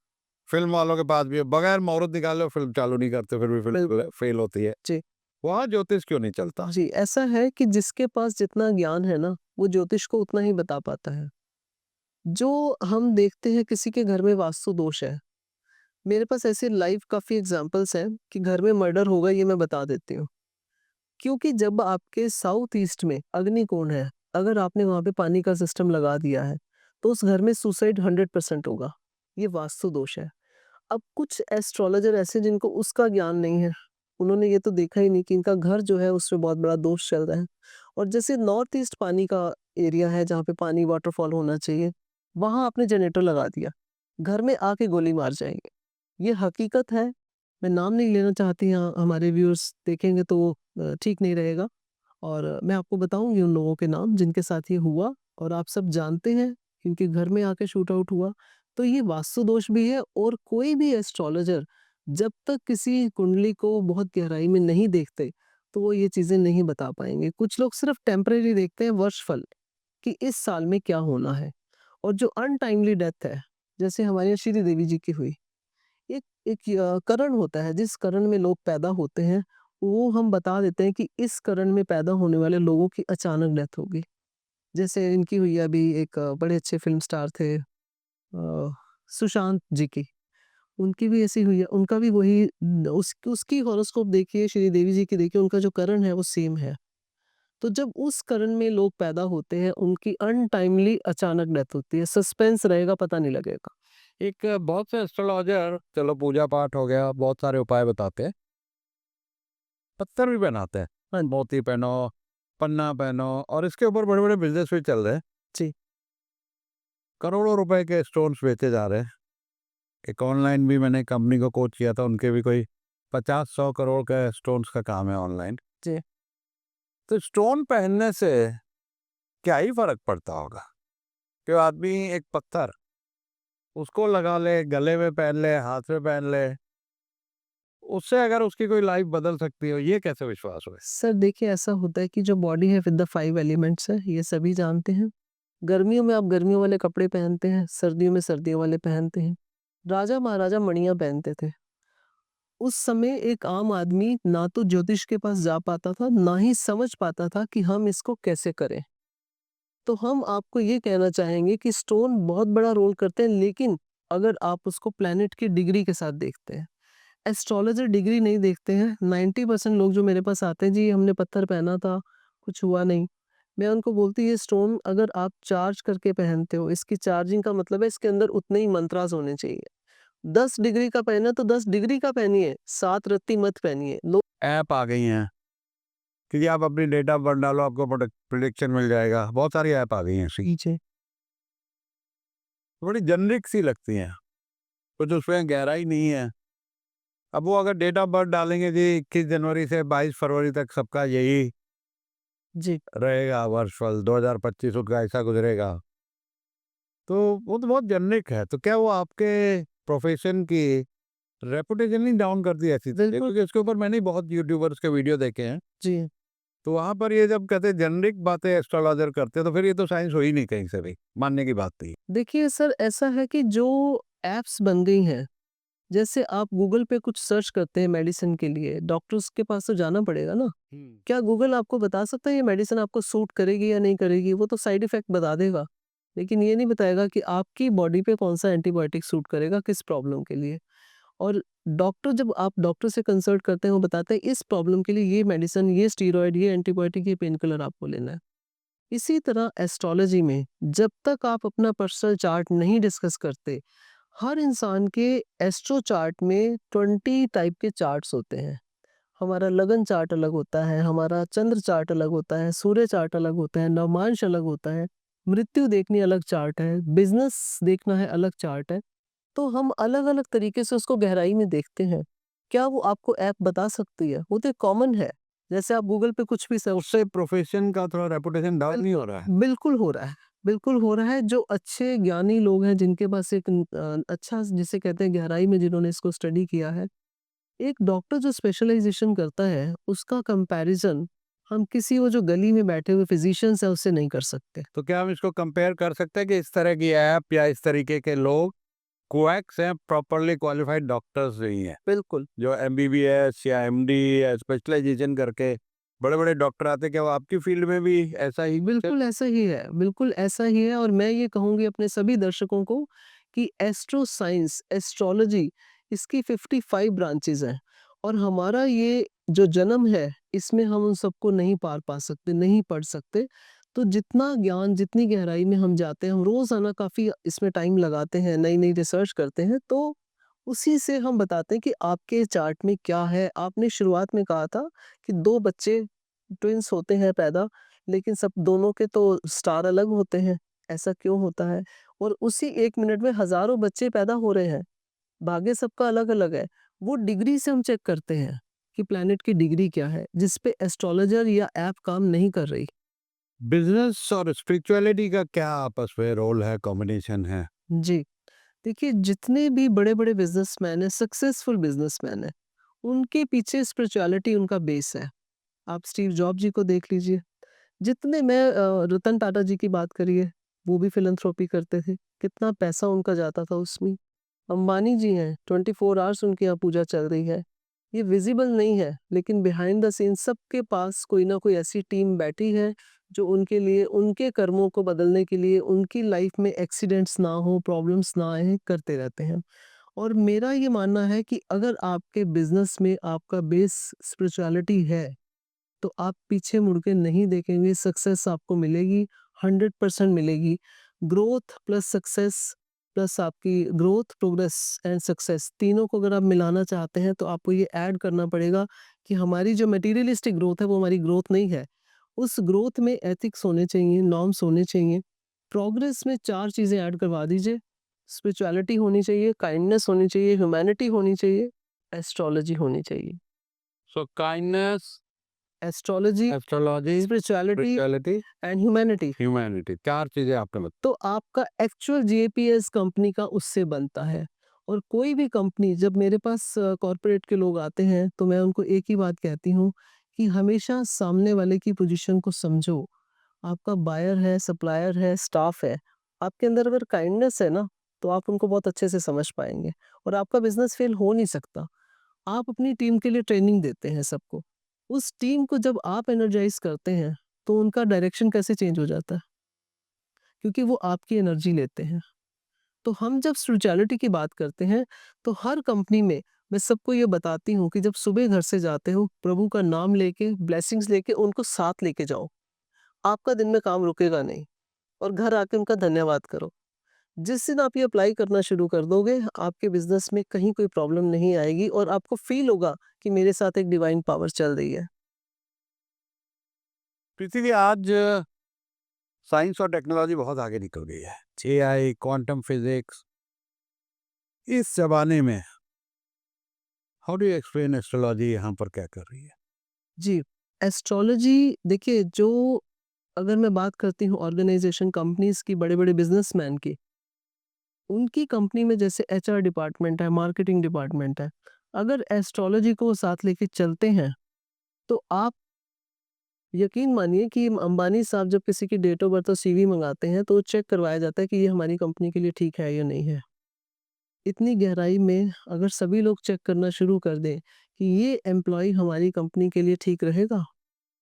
फ़िल्म वालों के पास भी है, बगैर मुहूर्त निकाले फ़िल्म चालू नहीं करते, फिर भी फ़िल्म बिल्कुल। फेल होती है। जी। वहाँ ज्योतिष क्यों नहीं चलता? जी, ऐसा है कि जिसके पास जितना ज्ञान है ना, वो ज्योतिष को उतना ही बता पाता है। जो हम देखते हैं किसी के घर में वास्तु दोष है, मेरे पास ऐसे लाइव काफ़ी एग्ज़ाम्पल्स हैं कि घर में मर्डर होगा, ये मैं बता देती हूँ। क्योंकि जब आपके साउथ ईस्ट में अग्निकोण है, अगर आपने वहाँ पे पानी का सिस्टम लगा दिया है, तो उस घर में सुसाइड 100% होगा। ये वास्तु दोष है। अब कुछ एस्ट्रोलॉजर ऐसे जिनको उसका ज्ञान नहीं है, उन्होंने ये तो देखा ही नहीं कि इनका घर जो है उसमें बहुत बड़ा दोष चल रहा है। और जैसे नॉर्थ ईस्ट पानी का एरिया है जहाँ पे पानी वाटरफॉल होना चाहिए, वहाँ आपने जनरेटर लगा दिया, घर में आके गोली मार जाएँगे। ये हकीकत है, मैं नाम नहीं लेना चाहती, हाँ, हमारे व्यूअर्स देखेंगे तो वो ठीक नहीं रहेगा। और मैं आपको बताऊँगी उन लोगों के नाम जिनके साथ ये हुआ और आप सब जानते हैं क्योंकि घर में आके शूट आउट हुआ। तो ये वास्तु दोष भी है और कोई भी एस्ट्रोलॉजर जब तक किसी कुंडली को बहुत गहराई में नहीं देखते, तो वो ये चीज़ें नहीं बता पाएँगे। कुछ लोग सिर्फ़ टेम्परेरी देखते हैं वर्षफल कि इस साल में क्या होना है। और जो अनटाइमली डेथ है, जैसे हमारे यहाँ श्री देवी जी की हुई, एक एक करण होता है, जिस करण में लोग पैदा होते हैं, वो हम बता देते हैं कि इस करण में पैदा होने वाले लोगों की अचानक डेथ होगी। जैसे इनकी हुई है अभी एक बड़े अच्छे फ़िल्म स्टार थे सुशांत जी की, उनकी भी ऐसी हुई है, उनका भी वही उसकी हॉरोस्कोप देखिए, श्री देवी जी की देखिए, उनका जो करण है वो सेम है। तो जब उस करण में लोग पैदा होते हैं, उनकी अनटाइमली अचानक डेथ होती है, सस्पेंस रहेगा, पता नहीं लगेगा। एक बहुत से एस्ट्रोलॉजर, चलो पूजा पाठ हो गया, बहुत सारे उपाय बताते हैं, पत्थर भी पहनाते हैं, हाँ मोती पहनो, पन्ना पहनो, और इसके ऊपर बड़े बड़े बिजनेस भी चल रहे हैं। जी, करोड़ों रुपए के स्टोन्स बेचे जा रहे हैं। एक ऑनलाइन भी मैंने कंपनी को कोच किया था, उनके भी कोई 50-100 करोड़ का स्टोन्स का काम है ऑनलाइन। जी। तो स्टोन पहनने से क्या ही फर्क पड़ता होगा कि वो आदमी एक पत्थर उसको लगा ले, गले में पहन ले, हाथ में पहन ले, उससे अगर उसकी कोई लाइफ बदल सकती है, ये कैसे विश्वास हुए? सर देखिए, ऐसा होता है कि जो बॉडी है विद द 5 एलिमेंट्स है, ये सभी जानते हैं। गर्मियों में आप गर्मियों वाले कपड़े पहनते हैं, सर्दियों में सर्दियों वाले पहनते हैं। राजा-महाराजा मणियाँ पहनते थे। उस समय एक आम आदमी ना तो ज्योतिष के पास जा पाता था, ना ही समझ पाता था कि हम इसको कैसे करें। तो हम आपको ये कहना चाहेंगे कि स्टोन बहुत बड़ा रोल करते हैं, लेकिन अगर आप उसको प्लैनेट की डिग्री के साथ देखते हैं। एस्ट्रोलॉजर डिग्री नहीं देखते हैं। 90% लोग जो मेरे पास आते हैं, जी हमने पत्थर पहना था, कुछ हुआ नहीं। मैं उनको बोलती ये स्टोन अगर आप चार्ज करके पहनते हो, इसकी चार्जिंग का मतलब है इसके अंदर उतने ही मंत्रास होने चाहिए। 10 डिग्री का पहना तो 10 डिग्री का पहनिए, 7 रत्ती मत पहनिए। लोग ऐप आ गई हैं कि आप अपनी डेट ऑफ बर्थ डालो, आपको प्रोडिक्शन मिल जाएगा। बहुत सारी ऐप आ गई हैं ऐसी, पीछे बड़ी जेनरिक सी लगती हैं, कुछ उसमें गहराई नहीं है। अब वो अगर डेट ऑफ बर्थ डालेंगे जी 21 जनवरी से 22 फरवरी तक सबका यही जी, रहेगा वर्षफल, 2025 उनका ऐसा गुजरेगा, तो वो तो बहुत जेनरिक है। तो क्या वो आपके प्रोफेशन की रेपुटेशन नहीं डाउन करती ऐसी चीजें? बिल्कुल। क्योंकि इसके ऊपर मैंने बहुत यूट्यूबर्स के वीडियो देखे हैं, जी। तो वहां पर ये जब कहते हैं जेनरिक बातें एस्ट्रोलॉजर करते हैं, तो फिर ये तो साइंस हो ही नहीं कहीं से भी, मानने की बात नहीं। देखिए सर, ऐसा है कि जो ऐप्स बन गई हैं, जैसे आप गूगल पे कुछ सर्च करते हैं मेडिसिन के लिए, डॉक्टर्स के पास तो जाना पड़ेगा ना। क्या गूगल आपको बता सकता है ये मेडिसिन आपको सूट करेगी या नहीं करेगी? वो तो साइड इफ़ेक्ट बता देगा, लेकिन ये नहीं बताएगा कि आपकी बॉडी पे कौन-सा एंटीबायोटिक सूट करेगा, किस प्रॉब्लम के लिए। और डॉक्टर, जब आप डॉक्टर से कंसल्ट करते हैं, वो बताते हैं इस प्रॉब्लम के लिए ये मेडिसिन, ये स्टेरॉइड, ये एंटीबायोटिक, ये पेन किलर आपको लेना है। इसी तरह एस्ट्रोलॉजी में जब तक आप अपना पर्सनल चार्ट नहीं डिस्कस करते, हर इंसान के एस्ट्रो चार्ट में 20 टाइप के चार्ट्स होते हैं। हमारा लगन चार्ट अलग होता है, हमारा चंद्र चार्ट अलग होता है, सूर्य चार्ट अलग होता है, नवमांश अलग होता है, मृत्यु देखनी अलग चार्ट है, बिजनेस देखना है अलग चार्ट है। तो हम अलग-अलग तरीके से उसको गहराई में देखते हैं। क्या वो आपको ऐप बता सकती है? वो तो कॉमन है। जैसे आप गूगल पे कुछ भी सर्च उससे प्रोफेशन का थोड़ा रेपुटेशन डाउन बिल नहीं हो रहा है? बिल्कुल हो रहा है। बिल्कुल हो रहा है। जो अच्छे ज्ञानी लोग हैं, जिनके पास एक अच्छा, जिसे कहते हैं गहराई में जिन्होंने इसको स्टडी किया है, एक डॉक्टर जो स्पेशलाइज़ेशन करता है, उसका कंपैरिज़न हम किसी वो जो गली में बैठे हुए फिज़िशियंस हैं, उससे नहीं कर सकते। तो क्या हम इसको कंपेयर कर सकते हैं कि इस तरह की ऐप या इस तरीके के लोग क्वैक्स हैं, प्रॉपर्ली क्वालिफाइड डॉक्टर्स नहीं हैं, बिल्कुल। जो एमबीबीएस या एमडी या स्पेशलाइजेशन करके बड़े-बड़े डॉक्टर आते हैं, क्या वो आपकी फील्ड में भी ऐसा ही कुछ है? बिल्कुल ऐसा ही है, बिल्कुल ऐसा ही है। और मैं ये कहूँगी अपने सभी दर्शकों को कि एस्ट्रो साइंस, एस्ट्रोलॉजी इसकी 55 ब्रांचेज़ हैं और हमारा ये जो जन्म है, इसमें हम उन सबको नहीं पार पा सकते, नहीं पढ़ सकते। तो जितना ज्ञान, जितनी गहराई में हम जाते हैं, हम रोज़ाना काफ़ी इसमें टाइम लगाते हैं, नई-नई रिसर्च करते हैं, तो उसी से हम बताते हैं कि आपके चार्ट में क्या है। आपने शुरुआत में कहा था कि 2 बच्चे ट्विन्स होते हैं पैदा, लेकिन सब दोनों के तो स्टार अलग होते हैं, ऐसा क्यों होता है? और उसी 1 मिनट में हज़ारों बच्चे पैदा हो रहे हैं, भाग्य सबका अलग-अलग है। वो डिग्री से हम चेक करते हैं कि प्लैनेट की डिग्री क्या है, जिस पे एस्ट्रोलॉजर या ऐप काम नहीं कर रही। बिजनेस और स्पिरिचुअलिटी का क्या आपस में रोल है, कॉम्बिनेशन है? जी, देखिए जितने भी बड़े-बड़े बिज़नेसमैन हैं, सक्सेसफुल बिज़नेसमैन हैं, उनके पीछे स्पिरिचुअलिटी उनका बेस है। आप स्टीव जॉब जी को देख लीजिए, जितने मैं रतन टाटा जी की बात करिए, वो भी फिलैंथ्रोपी करते थे, कितना पैसा उनका जाता था उसमें। अंबानी जी हैं, 24 आवर्स उनके यहाँ पूजा चल रही है। ये विज़िबल नहीं है, लेकिन बिहाइंड द सीन सबके पास कोई ना कोई ऐसी टीम बैठी है, जो उनके लिए, उनके कर्मों को बदलने के लिए, उनकी लाइफ में एक्सीडेंट्स ना हो, प्रॉब्लम्स ना आएँ, करते रहते हैं। और मेरा ये मानना है कि अगर आपके बिज़नेस में आपका बेस स्पिरिचुअलिटी है, तो आप पीछे मुड़ के नहीं देखेंगे, सक्सेस आपको मिलेगी, 100% मिलेगी। ग्रोथ प्लस सक्सेस प्लस आपकी ग्रोथ, प्रोग्रेस एंड सक्सेस तीनों को अगर आप मिलाना चाहते हैं, तो आपको ये ऐड करना पड़ेगा कि हमारी जो मटेरियलिस्टिक ग्रोथ है, वो हमारी ग्रोथ नहीं है। उस ग्रोथ में एथिक्स होने चाहिए, नॉर्म्स होने चाहिए। प्रोग्रेस में 4 चीज़ें ऐड करवा दीजिए, स्पिरिचुअलिटी होनी चाहिए, काइंडनेस होनी चाहिए, ह्यूमैनिटी होनी चाहिए, एस्ट्रोलॉजी होनी चाहिए। सो kindness, astrology, astrology, spirituality spirituality, and humanity. Humanity, 4 चीजें आपने बताई। तो आपका एक्चुअल जीपीएस कंपनी का उससे बनता है। और कोई भी कंपनी, जब मेरे पास कॉर्पोरेट के लोग आते हैं, तो मैं उनको एक ही बात कहती हूँ कि हमेशा सामने वाले की पोजीशन को समझो। आपका बायर है, सप्लायर है, स्टाफ है, आपके अंदर अगर काइंडनेस है ना, तो आप उनको बहुत अच्छे से समझ पाएंगे और आपका बिजनेस फेल हो नहीं सकता। आप अपनी टीम के लिए ट्रेनिंग देते हैं सबको। उस टीम को जब आप एनर्जाइज करते हैं, तो उनका डायरेक्शन कैसे चेंज हो जाता है? क्योंकि वो आपकी एनर्जी लेते हैं। तो हम जब स्पिरिचुअलिटी की बात करते हैं, तो हर कंपनी में मैं सबको ये बताती हूँ कि जब सुबह घर से जाते हो, प्रभु का नाम लेके, ब्लेसिंग्स लेके उनको साथ लेके जाओ। आपका दिन में काम रुकेगा नहीं और घर आके उनका धन्यवाद करो। जिस दिन आप ये अप्लाई करना शुरू कर दोगे, आपके बिज़नेस में कहीं कोई प्रॉब्लम नहीं आएगी और आपको फ़ील होगा कि मेरे साथ एक डिवाइन पावर चल रही है। पृथ्वी, आज साइंस और टेक्नोलॉजी बहुत आगे निकल गई है। एआई, क्वांटम फिजिक्स, इस जमाने में how do you explain astrology यहाँ पर क्या कर रही है? जी, एस्ट्रोलॉजी देखिए, जो अगर मैं बात करती हूँ ऑर्गेनाइज़ेशन, कंपनीज़ की, बड़े-बड़े बिज़नेसमैन की, उनकी कंपनी में जैसे एचआर डिपार्टमेंट है, मार्केटिंग डिपार्टमेंट है, अगर एस्ट्रोलॉजी को साथ लेके चलते हैं, तो आप यकीन मानिए कि अंबानी साहब जब किसी की डेट ऑफ बर्थ और सीवी मंगाते हैं, तो चेक करवाया जाता है कि ये हमारी कंपनी के लिए ठीक है या नहीं है। इतनी गहराई में अगर सभी लोग चेक करना शुरू कर दें कि ये एम्प्लॉयी हमारी कंपनी के लिए ठीक रहेगा,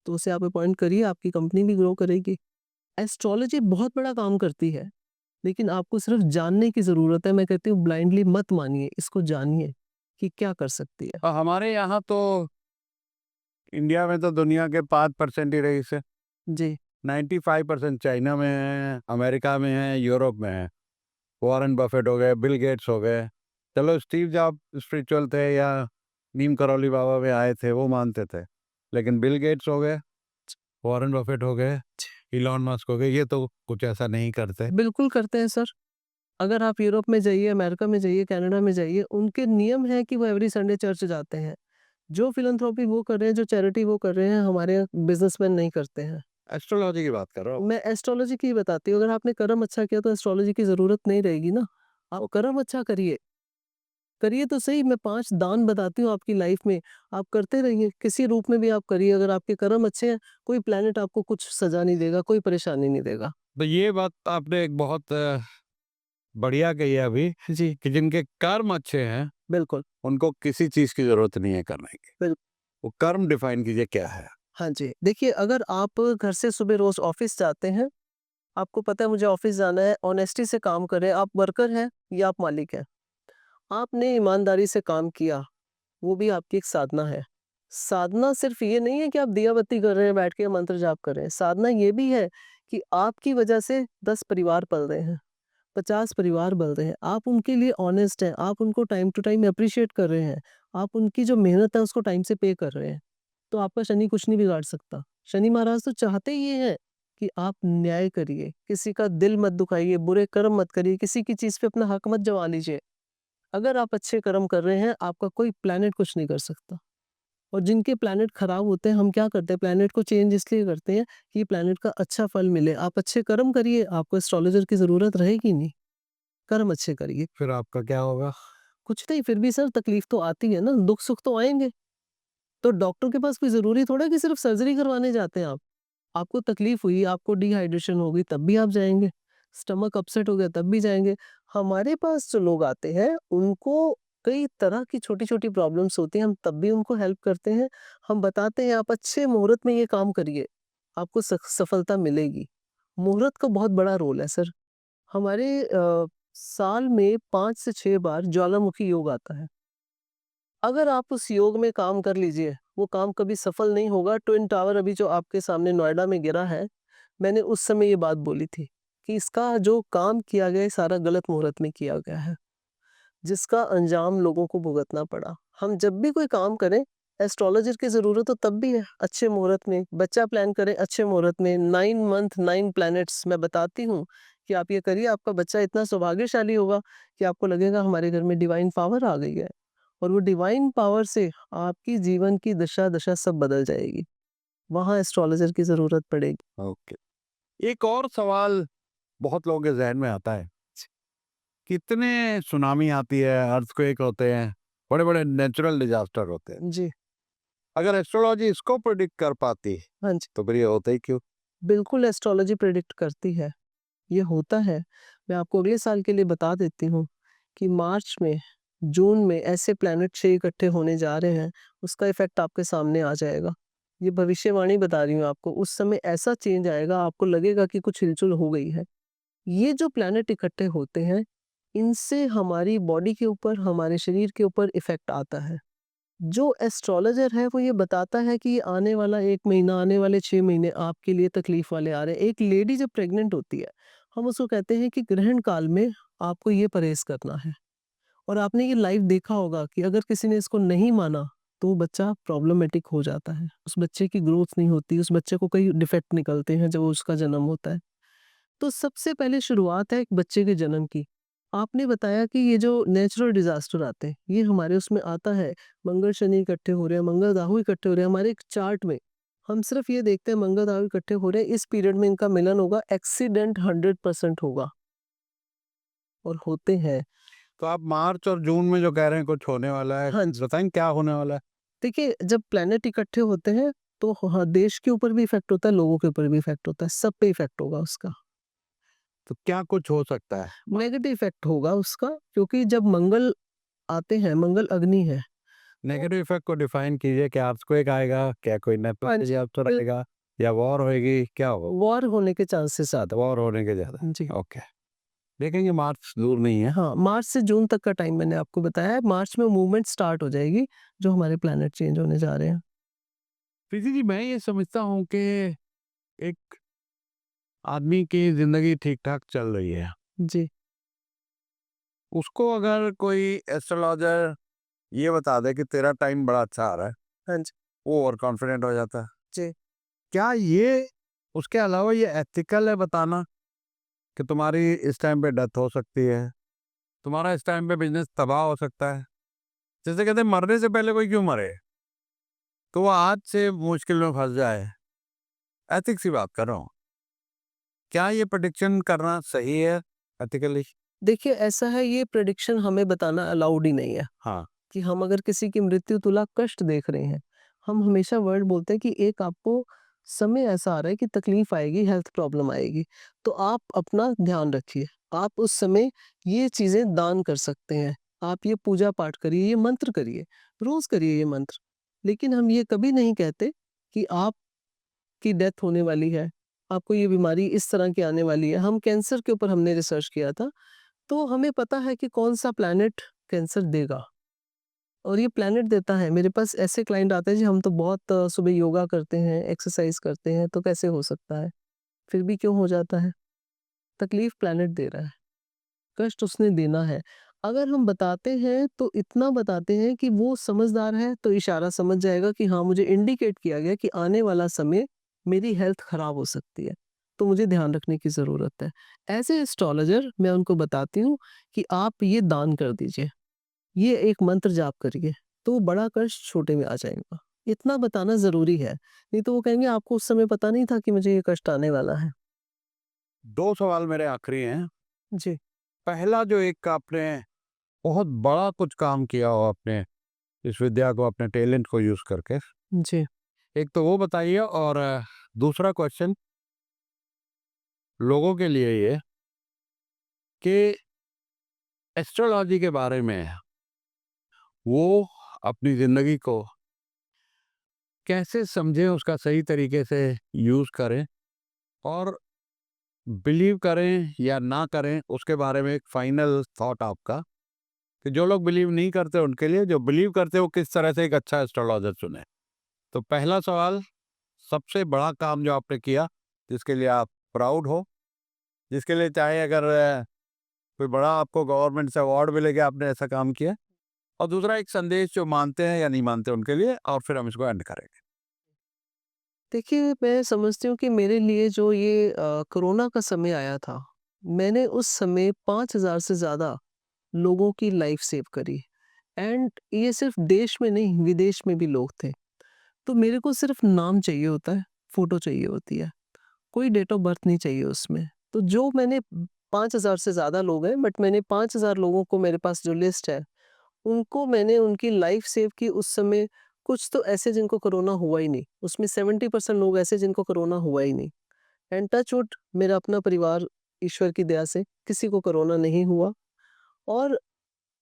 तो उसे आप अपॉइंट करिए, आपकी कंपनी भी ग्रो करेगी। एस्ट्रोलॉजी बहुत बड़ा काम करती है, लेकिन आपको सिर्फ जानने की ज़रूरत है। मैं कहती हूँ ब्लाइंडली मत मानिए, इसको जानिए कि क्या कर सकती है। हमारे यहाँ तो, इंडिया में तो दुनिया के 5% ही रईस है। जी, 95% चाइना में है, अमेरिका में है, यूरोप में है। वॉरेन बफेट हो गए, बिल गेट्स हो गए। चलो, स्टीव जॉब स्पिरिचुअल थे या नीम करौली बाबा में आए थे, वो मानते थे। लेकिन बिल गेट्स हो गए, वॉरेन बफेट हो गए, इलॉन मस्क हो गए, ये तो कुछ ऐसा नहीं करते। बिल्कुल करते हैं सर। अगर आप यूरोप में जाइए, अमेरिका में जाइए, कनाडा में जाइए, उनके नियम है कि वो एवरी संडे चर्च जाते हैं। जो फिलैंथ्रोपी वो कर रहे हैं, जो चैरिटी वो कर रहे हैं, हमारे बिज़नेसमैन नहीं करते हैं। एस्ट्रोलॉजी की बात कर रहा हूँ। मैं एस्ट्रोलॉजी की ही बताती हूँ, अगर आपने कर्म अच्छा किया तो एस्ट्रोलॉजी की ज़रूरत नहीं रहेगी ना। आप कर्म अच्छा करिए, करिए तो सही। मैं 5 दान बताती हूँ आपकी लाइफ में, आप करते रहिए, किसी रूप में भी आप करिए। अगर आपके कर्म अच्छे हैं, कोई प्लैनेट आपको कुछ सज़ा नहीं देगा, कोई परेशानी नहीं देगा। तो ये बात आपने एक बहुत बढ़िया कही है अभी, जी, कि जिनके कर्म अच्छे हैं, बिल्कुल, उनको किसी चीज़ की ज़रूरत नहीं है करने की। बिल वो कर्म डिफाइन कीजिए क्या है? हाँ जी। देखिए, अगर आप घर से सुबह रोज़ ऑफ़िस जाते हैं, आपको पता है मुझे ऑफ़िस जाना है, ऑनेस्टी से काम करें, आप वर्कर हैं या आप मालिक हैं। आपने ईमानदारी से काम किया, वो भी आपकी एक साधना है। साधना सिर्फ़ ये नहीं है कि आप दिया बत्ती कर रहे हैं, बैठ के मंत्र जाप कर रहे हैं। साधना ये भी है कि आपकी वजह से 10 परिवार पल रहे हैं, 50 परिवार पल रहे हैं। आप उनके लिए ऑनेस्ट हैं, आप उनको टाइम टू टाइम एप्रिशिएट कर रहे हैं, आप उनकी जो मेहनत है उसको टाइम से पे कर रहे हैं। तो आपका शनि कुछ नहीं बिगाड़ सकता। शनि महाराज तो चाहते ये हैं कि आप न्याय करिए, किसी का दिल मत दुखाइए, बुरे कर्म मत करिए, किसी की चीज़ पे अपना हक मत जमा लीजिए। अगर आप अच्छे कर्म कर रहे हैं, आपका कोई प्लैनेट कुछ नहीं कर सकता। और जिनके प्लैनेट खराब होते हैं, हम क्या करते हैं, प्लैनेट को चेंज इसलिए करते हैं कि प्लैनेट का अच्छा फल मिले। आप अच्छे कर्म करिए, आपको एस्ट्रोलॉजर की ज़रूरत रहेगी नहीं। कर्म अच्छे करिए। फिर आपका क्या होगा? कुछ नहीं, फिर भी सर तकलीफ तो आती है ना, दुख-सुख तो आएँगे। तो डॉक्टर के पास कोई ज़रूरी थोड़ा है कि सिर्फ़ सर्जरी करवाने जाते हैं आप। आपको तकलीफ हुई, आपको डिहाइड्रेशन हो गई, तब भी आप जाएँगे। स्टमक अपसेट हो गया, तब भी जाएँगे। हमारे पास जो लोग आते हैं, उनको कई तरह की छोटी-छोटी प्रॉब्लम्स होती हैं, हम तब भी उनको हेल्प करते हैं। हम बताते हैं, आप अच्छे मुहूर्त में ये काम करिए, आपको सफलता मिलेगी। मुहूर्त का बहुत बड़ा रोल है सर। हमारे साल में 5 से 6 बार ज्वालामुखी योग आता है। अगर आप उस योग में काम कर लीजिए, वो काम कभी सफल नहीं होगा। ट्विन टावर अभी जो आपके सामने नोएडा में गिरा है, मैंने उस समय ये बात बोली थी कि इसका जो काम किया गया है, सारा गलत मुहूर्त में किया गया है, जिसका अंजाम लोगों को भुगतना पड़ा। हम जब भी कोई काम करें, एस्ट्रोलॉजर की ज़रूरत तो तब भी है, अच्छे मुहूर्त में। बच्चा प्लान करें अच्छे मुहूर्त में, 9 मंथ 9 प्लैनेट्स मैं बताती हूँ कि आप ये करिए, आपका बच्चा इतना सौभाग्यशाली होगा कि आपको लगेगा हमारे घर में डिवाइन पावर आ गई है। और वो डिवाइन पावर से आपकी जीवन की दशा-दशा सब बदल जाएगी। वहाँ एस्ट्रोलॉजर की ज़रूरत पड़ेगी। ओके। एक और सवाल बहुत लोगों के ज़हन में आता है, कितने सुनामी आती है, अर्थक्वेक होते हैं, बड़े-बड़े नेचुरल डिज़ास्टर होते हैं। जी, अगर एस्ट्रोलॉजी इसको प्रेडिक्ट कर पाती, हाँ जी। तो फिर ये होता ही क्यों? बिल्कुल एस्ट्रोलॉजी प्रेडिक्ट करती है। ये होता है। मैं आपको अगले साल के लिए बता देती हूँ कि मार्च में, जून में ऐसे प्लैनेट 6 इकट्ठे होने जा रहे हैं, उसका इफ़ेक्ट आपके सामने आ जाएगा। ये भविष्यवाणी बता रही हूँ आपको, उस समय ऐसा चेंज आएगा, आपको लगेगा कि कुछ हिलचुल हो गई है। ये जो प्लैनेट इकट्ठे होते हैं, इनसे हमारी बॉडी के ऊपर, हमारे शरीर के ऊपर इफ़ेक्ट आता है। जो एस्ट्रोलॉजर है वो ये बताता है कि आने वाला 1 महीना, आने वाले 6 महीने आपके लिए तकलीफ वाले आ रहे हैं। एक लेडी जब प्रेग्नेंट होती है, हम उसको कहते हैं कि ग्रहण काल में आपको ये परहेज़ करना है। और आपने ये लाइव देखा होगा कि अगर किसी ने इसको नहीं माना, तो वो बच्चा प्रॉब्लमैटिक हो जाता है। उस बच्चे की ग्रोथ नहीं होती, उस बच्चे को कई डिफेक्ट निकलते हैं जब उसका जन्म होता है। तो सबसे पहले शुरुआत है एक बच्चे के जन्म की। आपने बताया कि ये जो नेचुरल डिज़ास्टर आते हैं, ये हमारे उसमें आता है। मंगल शनि इकट्ठे हो रहे हैं, मंगल राहु इकट्ठे हो रहे हैं, हमारे एक चार्ट में हम सिर्फ़ ये देखते हैं मंगल राहु इकट्ठे हो रहे हैं, इस पीरियड में इनका मिलन होगा, एक्सीडेंट 100% होगा और होते हैं। तो आप मार्च और जून में जो कह रहे हैं कुछ होने वाला है, हाँ जी। बताएँ क्या होने वाला है? देखिए, जब प्लैनेट इकट्ठे होते हैं, तो हाँ, देश के ऊपर भी इफ़ेक्ट होता है, लोगों के ऊपर भी इफ़ेक्ट होता है, सब पे इफ़ेक्ट होगा उसका। तो क्या कुछ हो सकता है? नेगेटिव इफ़ेक्ट होगा उसका, क्योंकि जब मंगल आते हैं, मंगल अग्नि है। नेगेटिव इफ़ेक्ट को डिफ़ाइन कीजिए, क्या अर्थक्वेक आएगा? क्या कोई नेचुरल हाँ जी, डिज़ास्टर बिल आएगा? या वॉर होएगी? क्या होगा? वॉर होने के चांसेस ज़्यादा। वॉर होने के ज़्यादा। जी। ओके। देखेंगे मार्च दूर नहीं है। हाँ, मार्च से जून तक का टाइम मैंने आपको बताया है, मार्च में मूवमेंट स्टार्ट हो जाएगी, जो हमारे प्लैनेट चेंज होने जा रहे हैं। प्रीति जी, मैं ये समझता हूँ कि एक आदमी की ज़िंदगी ठीक-ठाक चल रही है। जी, उसको अगर कोई एस्ट्रोलॉजर ये बता दे कि तेरा टाइम बड़ा अच्छा आ रहा है, हाँ जी, वो ओवर कॉन्फिडेंट हो जाता है। जी। क्या ये उसके अलावा ये एथिकल है बताना कि तुम्हारी इस टाइम पे डेथ हो सकती है, तुम्हारा इस टाइम पे बिज़नेस तबाह हो सकता है? जैसे कहते हैं मरने से पहले कोई क्यों मरे? तो वो आज से मुश्किल में फँस जाए। एथिक्स की बात कर रहा हूँ। क्या ये प्रेडिक्शन करना सही है एथिकली? देखिए, ऐसा है, ये प्रेडिक्शन हमें बताना अलाउड ही नहीं है हाँ। कि हम अगर किसी की मृत्यु तुला कष्ट देख रहे हैं, हम हमेशा वर्ड बोलते हैं कि एक आपको समय ऐसा आ रहा है कि तकलीफ आएगी, हेल्थ प्रॉब्लम आएगी, तो आप अपना ध्यान रखिए। आप उस समय ये चीज़ें दान कर सकते हैं। आप ये पूजा-पाठ करिए, ये मंत्र करिए, रोज़ करिए ये मंत्र। लेकिन हम ये कभी नहीं कहते कि आपकी डेथ होने वाली है, आपको ये बीमारी इस तरह की आने वाली है। हम कैंसर के ऊपर हमने रिसर्च किया था, तो हमें पता है कि कौन-सा प्लैनेट कैंसर देगा। और ये प्लैनेट देता है। मेरे पास ऐसे क्लाइंट आते हैं जी, हम तो बहुत सुबह योगा करते हैं, एक्सरसाइज करते हैं, तो कैसे हो सकता है? फिर भी क्यों हो जाता है? तकलीफ प्लैनेट दे रहा है, कष्ट उसने देना है। अगर हम बताते हैं तो इतना बताते हैं कि वो समझदार है तो इशारा समझ जाएगा कि हाँ, मुझे इंडिकेट किया गया कि आने वाला समय मेरी हेल्थ खराब हो सकती है, तो मुझे ध्यान रखने की ज़रूरत है। एज़ ए एस्ट्रोलॉजर मैं उनको बताती हूँ कि आप ये दान कर दीजिए, ये एक मंत्र जाप करिए, तो बड़ा कष्ट छोटे में आ जाएगा। इतना बताना ज़रूरी है, नहीं तो वो कहेंगे आपको उस समय पता नहीं था कि मुझे ये कष्ट आने वाला है। 2 सवाल मेरे आखिरी हैं। जी, पहला जो एक आपने बहुत बड़ा कुछ काम किया हो अपने इस विद्या को, अपने टैलेंट को यूज़ करके, जी। एक तो वो बताइए और दूसरा क्वेश्चन लोगों के लिए ये कि एस्ट्रोलॉजी के बारे में वो अपनी ज़िंदगी को कैसे समझें, उसका सही तरीके से यूज़ करें और बिलीव करें या ना करें, उसके बारे में एक फाइनल थॉट आपका कि जो लोग बिलीव नहीं करते उनके लिए, जो बिलीव करते हैं वो किस तरह से एक अच्छा एस्ट्रोलॉजर चुने। तो पहला सवाल, सबसे बड़ा काम जो आपने किया, जिसके लिए आप प्राउड हो, जिसके लिए चाहे अगर कोई बड़ा आपको गवर्नमेंट से अवार्ड मिले कि आपने ऐसा काम किया, और दूसरा एक संदेश जो मानते हैं या नहीं मानते उनके लिए, और फिर हम इसको एंड करेंगे। देखिए, मैं समझती हूँ कि मेरे लिए जो ये कोरोना का समय आया था, मैंने उस समय 5,000 से ज़्यादा लोगों की लाइफ सेव करी। एंड ये सिर्फ देश में नहीं, विदेश में भी लोग थे। तो मेरे को सिर्फ नाम चाहिए होता है, फ़ोटो चाहिए होती है, कोई डेट ऑफ बर्थ नहीं चाहिए उसमें। तो जो मैंने 5,000 से ज़्यादा लोग हैं, बट मैंने 5,000 लोगों को, मेरे पास जो लिस्ट है, उनको मैंने उनकी लाइफ सेव की उस समय। कुछ तो ऐसे जिनको कोरोना हुआ ही नहीं, उसमें 70% लोग ऐसे जिनको कोरोना हुआ ही नहीं। एंड टच वुड, मेरा अपना परिवार, ईश्वर की दया से किसी को कोरोना नहीं हुआ। और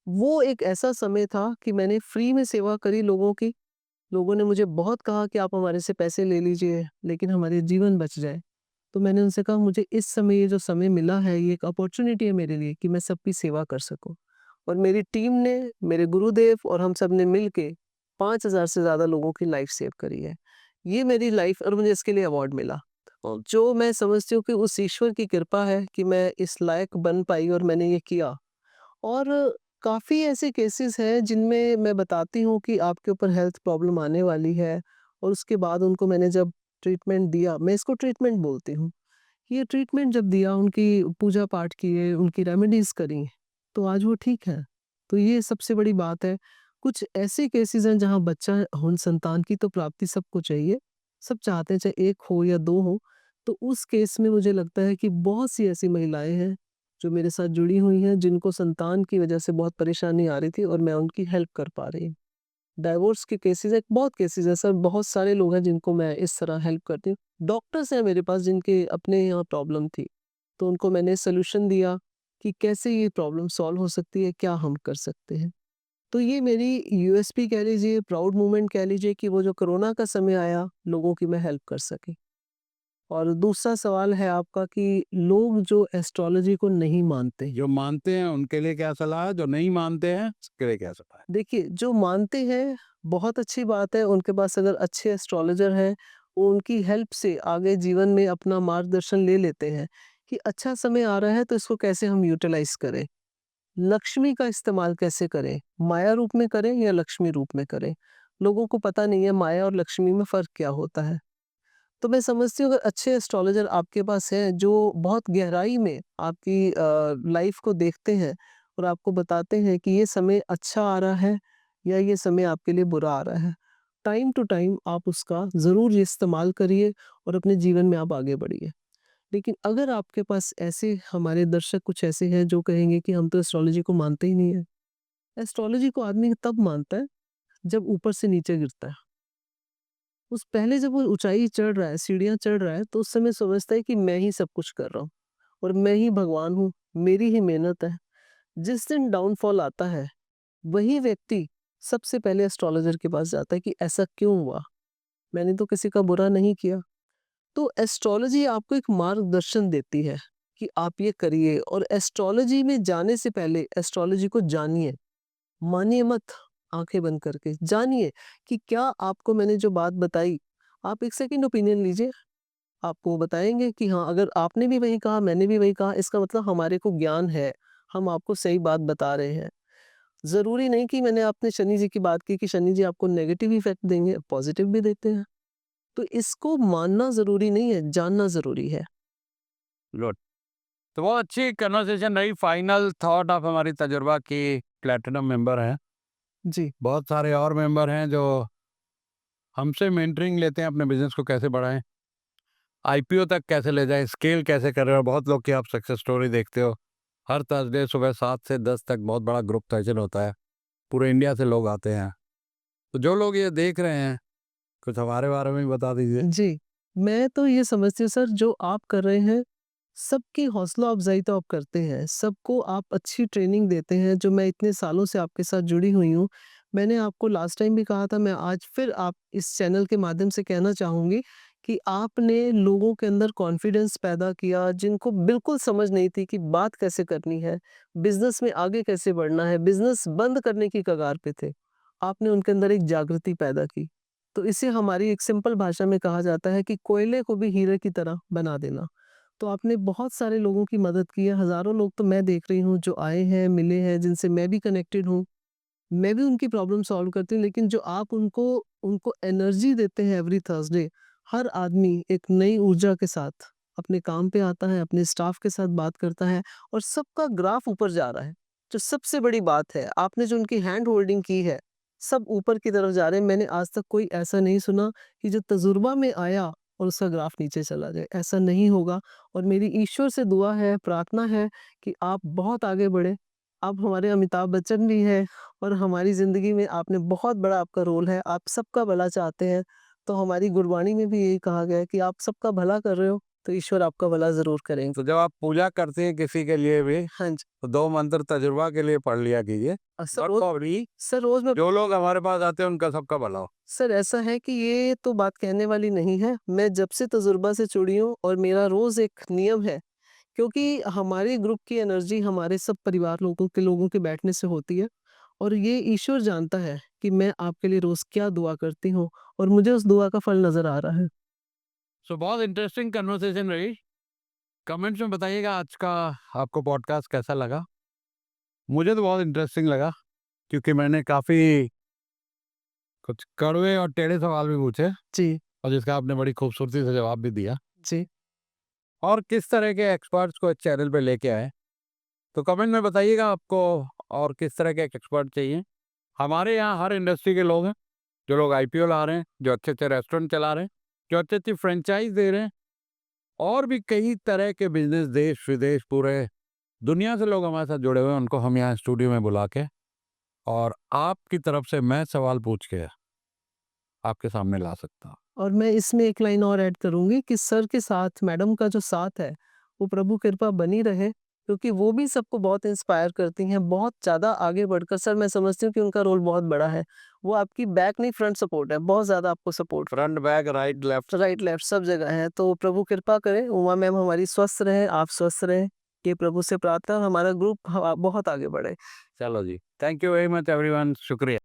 वो एक ऐसा समय था कि मैंने फ्री में सेवा करी लोगों की। लोगों ने मुझे बहुत कहा कि आप हमारे से पैसे ले लीजिए, लेकिन हमारे जीवन बच जाए। तो मैंने उनसे कहा मुझे इस समय, ये जो समय मिला है, ये एक अपॉर्च्युनिटी है मेरे लिए कि मैं सबकी सेवा कर सकूँ। और मेरी टीम ने, मेरे गुरुदेव और हम सब ने मिल के 5,000 से ज़्यादा लोगों की लाइफ सेव करी है। ये मेरी लाइफ, और मुझे इसके लिए अवार्ड मिला। और जो मैं समझती हूँ कि उस ईश्वर की कृपा है कि मैं इस लायक बन पाई और मैंने ये किया। और काफ़ी ऐसे केसेस हैं जिनमें मैं बताती हूँ कि आपके ऊपर हेल्थ प्रॉब्लम आने वाली है, और उसके बाद उनको मैंने जब ट्रीटमेंट दिया, मैं इसको ट्रीटमेंट बोलती हूँ। ये ट्रीटमेंट जब दिया, उनकी पूजा-पाठ किए, उनकी रेमेडीज़ करी, तो आज वो ठीक हैं। तो ये सबसे बड़ी बात है। कुछ ऐसे केसेस हैं जहाँ बच्चा होन संतान की तो प्राप्ति सबको चाहिए। सब चाहते हैं, चाहे 1 हो या 2 हो। तो उस केस में मुझे लगता है कि बहुत सी ऐसी महिलाएँ हैं, जो मेरे साथ जुड़ी हुई हैं, जिनको संतान की वजह से बहुत परेशानी आ रही थी और मैं उनकी हेल्प कर पा रही हूँ। डाइवोर्स के केसेज़ हैं, बहुत केसेज़ हैं सर, बहुत सारे लोग हैं जिनको मैं इस तरह हेल्प करती हूँ। डॉक्टर्स हैं मेरे पास जिनके अपने यहाँ प्रॉब्लम थी, तो उनको मैंने सॉल्यूशन दिया कि कैसे ये प्रॉब्लम सॉल्व हो सकती है, क्या हम कर सकते हैं। तो ये मेरी यूएसपी कह लीजिए, प्राउड मोमेंट कह लीजिए कि वो जो कोरोना का समय आया, लोगों की मैं हेल्प कर सकी। और दूसरा सवाल है आपका कि लोग जो एस्ट्रोलॉजी को नहीं मानते। जो मानते हैं उनके लिए क्या सलाह है, जो नहीं मानते हैं उसके लिए क्या सलाह है? देखिए, जो मानते हैं, बहुत अच्छी बात है, उनके पास अगर अच्छे एस्ट्रोलॉजर हैं, वो उनकी हेल्प से आगे जीवन में अपना मार्गदर्शन ले लेते हैं कि अच्छा समय आ रहा है तो इसको कैसे हम यूटिलाइज़ करें। लक्ष्मी का इस्तेमाल कैसे करें? माया रूप में करें या लक्ष्मी रूप में करें? लोगों को पता नहीं है माया और लक्ष्मी में फ़र्क क्या होता है। तो मैं समझती हूँ अगर अच्छे एस्ट्रोलॉजर आपके पास हैं जो बहुत गहराई में आपकी लाइफ को देखते हैं और आपको बताते हैं कि ये समय अच्छा आ रहा है या ये समय आपके लिए बुरा आ रहा है। टाइम टू टाइम आप उसका ज़रूर इस्तेमाल करिए और अपने जीवन में आप आगे बढ़िए। लेकिन अगर आपके पास ऐसे, हमारे दर्शक कुछ ऐसे हैं जो कहेंगे कि हम तो एस्ट्रोलॉजी को मानते ही नहीं है। एस्ट्रोलॉजी को आदमी तब मानता है जब ऊपर से नीचे गिरता है। उस पहले जब वो ऊँचाई चढ़ रहा है, सीढ़ियाँ चढ़ रहा है, तो उस समय समझता है कि मैं ही सब कुछ कर रहा हूँ और मैं ही भगवान हूँ, मेरी ही मेहनत है। जिस दिन डाउनफॉल आता है, वही व्यक्ति सबसे पहले एस्ट्रोलॉजर के पास जाता है कि ऐसा क्यों हुआ? मैंने तो किसी का बुरा नहीं किया। तो एस्ट्रोलॉजी आपको एक मार्गदर्शन देती है कि आप ये करिए, और एस्ट्रोलॉजी में जाने से पहले एस्ट्रोलॉजी को जानिए। मानिए मत, आँखें बंद करके। जानिए कि क्या आपको मैंने जो बात बताई, आप एक सेकंड ओपिनियन लीजिए। आपको बताएँगे कि हाँ, अगर आपने भी वही कहा, मैंने भी वही कहा, इसका मतलब हमारे को ज्ञान है। हम आपको सही बात बता रहे हैं। ज़रूरी नहीं कि मैंने आपने शनि जी की बात की कि शनि जी आपको नेगेटिव इफ़ेक्ट देंगे, पॉज़िटिव भी देते हैं। तो इसको मानना ज़रूरी नहीं है, जानना ज़रूरी है। गुड। तो बहुत अच्छी कन्वर्सेशन रही। फाइनल थॉट आप हमारी तजुर्बा की प्लेटिनम मेंबर हैं। जी, बहुत सारे और मेंबर हैं जो हमसे मेंटरिंग लेते हैं अपने बिजनेस को कैसे बढ़ाएं, आईपीओ तक कैसे ले जाएं, स्केल कैसे कर रहे हो। बहुत लोग की आप सक्सेस स्टोरी देखते हो। हर थर्सडे सुबह 7 से 10 तक बहुत बड़ा ग्रुप सेशन होता है। पूरे इंडिया से लोग आते हैं। तो जो लोग ये देख रहे हैं, कुछ हमारे बारे में भी बता दीजिए। जी। मैं तो ये समझती हूँ सर, जो आप कर रहे हैं, सबकी हौसला अफ़ज़ाई तो आप करते हैं, सबको आप अच्छी ट्रेनिंग देते हैं, जो मैं इतने सालों से आपके साथ जुड़ी हुई हूँ। मैंने आपको लास्ट टाइम भी कहा था, मैं आज फिर आप इस चैनल के माध्यम से कहना चाहूँगी कि आपने लोगों के अंदर कॉन्फिडेंस पैदा किया, जिनको बिल्कुल समझ नहीं थी कि बात कैसे करनी है, बिज़नेस में आगे कैसे बढ़ना है, बिज़नेस बंद करने की कगार पे थे। आपने उनके अंदर एक जागृति पैदा की। तो इसे हमारी एक सिंपल भाषा में कहा जाता है कि कोयले को भी हीरे की तरह बना देना। तो आपने बहुत सारे लोगों की मदद की है, हज़ारों लोग तो मैं देख रही हूँ जो आए हैं, मिले हैं, जिनसे मैं भी कनेक्टेड हूँ। मैं भी उनकी प्रॉब्लम सॉल्व करती हूँ, लेकिन जो आप उनको उनको एनर्जी देते हैं एवरी थर्सडे, हर आदमी एक नई ऊर्जा के साथ अपने काम पे आता है, अपने स्टाफ के साथ बात करता है और सबका ग्राफ ऊपर जा रहा है। जो सबसे बड़ी बात है, आपने जो उनकी हैंड होल्डिंग की है, सब ऊपर की तरफ जा रहे हैं। मैंने आज तक कोई ऐसा नहीं सुना कि जो तजुर्बा में आया और उसका ग्राफ नीचे चला जाए, ऐसा नहीं होगा। और मेरी ईश्वर से दुआ है, प्रार्थना है कि आप बहुत आगे बढ़ें। आप हमारे अमिताभ बच्चन भी हैं और हमारी ज़िंदगी में आपने बहुत बड़ा आपका रोल है, आप सबका भला चाहते हैं। तो हमारी गुरबाणी में भी यही कहा गया है कि आप सबका भला कर रहे हो, तो ईश्वर आपका भला ज़रूर करेंगे। तो जब आप पूजा करते हैं किसी के लिए भी, हाँ जी। तो 2 मंत्र तजुर्बा के लिए पढ़ लिया कीजिए। सर गॉड रोज़ फॉरबिड सर रोज़ मैं जो लोग हमारे पास आते हैं उनका सबका भला हो। सर ऐसा है कि ये तो बात कहने वाली नहीं है। मैं जब से तजुर्बा से जुड़ी हूँ और मेरा रोज़ एक नियम है, क्योंकि हमारे ग्रुप की एनर्जी हमारे सब परिवार लोगों के बैठने से होती है और ये ईश्वर जानता है कि मैं आपके लिए रोज़ क्या दुआ करती हूँ और मुझे उस दुआ का फल नज़र आ रहा है। सो बहुत इंटरेस्टिंग कन्वर्सेशन रही। कमेंट्स में बताइएगा आज का आपको पॉडकास्ट कैसा लगा। मुझे तो बहुत इंटरेस्टिंग लगा, क्योंकि मैंने काफ़ी कुछ कड़वे और टेढ़े सवाल भी पूछे जी, और जिसका आपने बड़ी खूबसूरती से जवाब भी दिया। जी। और किस तरह के एक्सपर्ट्स को इस चैनल पे लेके आए, तो कमेंट में बताइएगा आपको और किस तरह के एक्सपर्ट चाहिए। हमारे यहाँ हर इंडस्ट्री के लोग हैं। जो लोग आईपीओ ला रहे हैं, जो अच्छे अच्छे रेस्टोरेंट चला रहे हैं, जो अच्छी अच्छी फ्रेंचाइज दे रहे हैं, और भी कई तरह के बिजनेस देश विदेश पूरे दुनिया से लोग हमारे साथ जुड़े हुए हैं। उनको हम यहाँ स्टूडियो में बुला के और आपकी तरफ से मैं सवाल पूछ के आपके सामने ला सकता हूँ। और मैं इसमें एक लाइन और ऐड करूँगी कि सर के साथ मैडम का जो साथ है, वो प्रभु कृपा बनी रहे, क्योंकि वो भी सबको बहुत इंस्पायर करती हैं, बहुत ज़्यादा आगे बढ़कर। सर मैं समझती हूँ कि उनका रोल बहुत बड़ा है। वो आपकी बैक नहीं फ्रंट सपोर्ट है, बहुत ज़्यादा आपको support front back right left. Right left सब जगह है। तो प्रभु कृपा करें, उमा मैम हमारी स्वस्थ रहें, आप स्वस्थ रहें, ये प्रभु से प्रार्थना, हमारा ग्रुप बहुत आगे बढ़े। चलो जी, thank you very much everyone, शुक्रिया।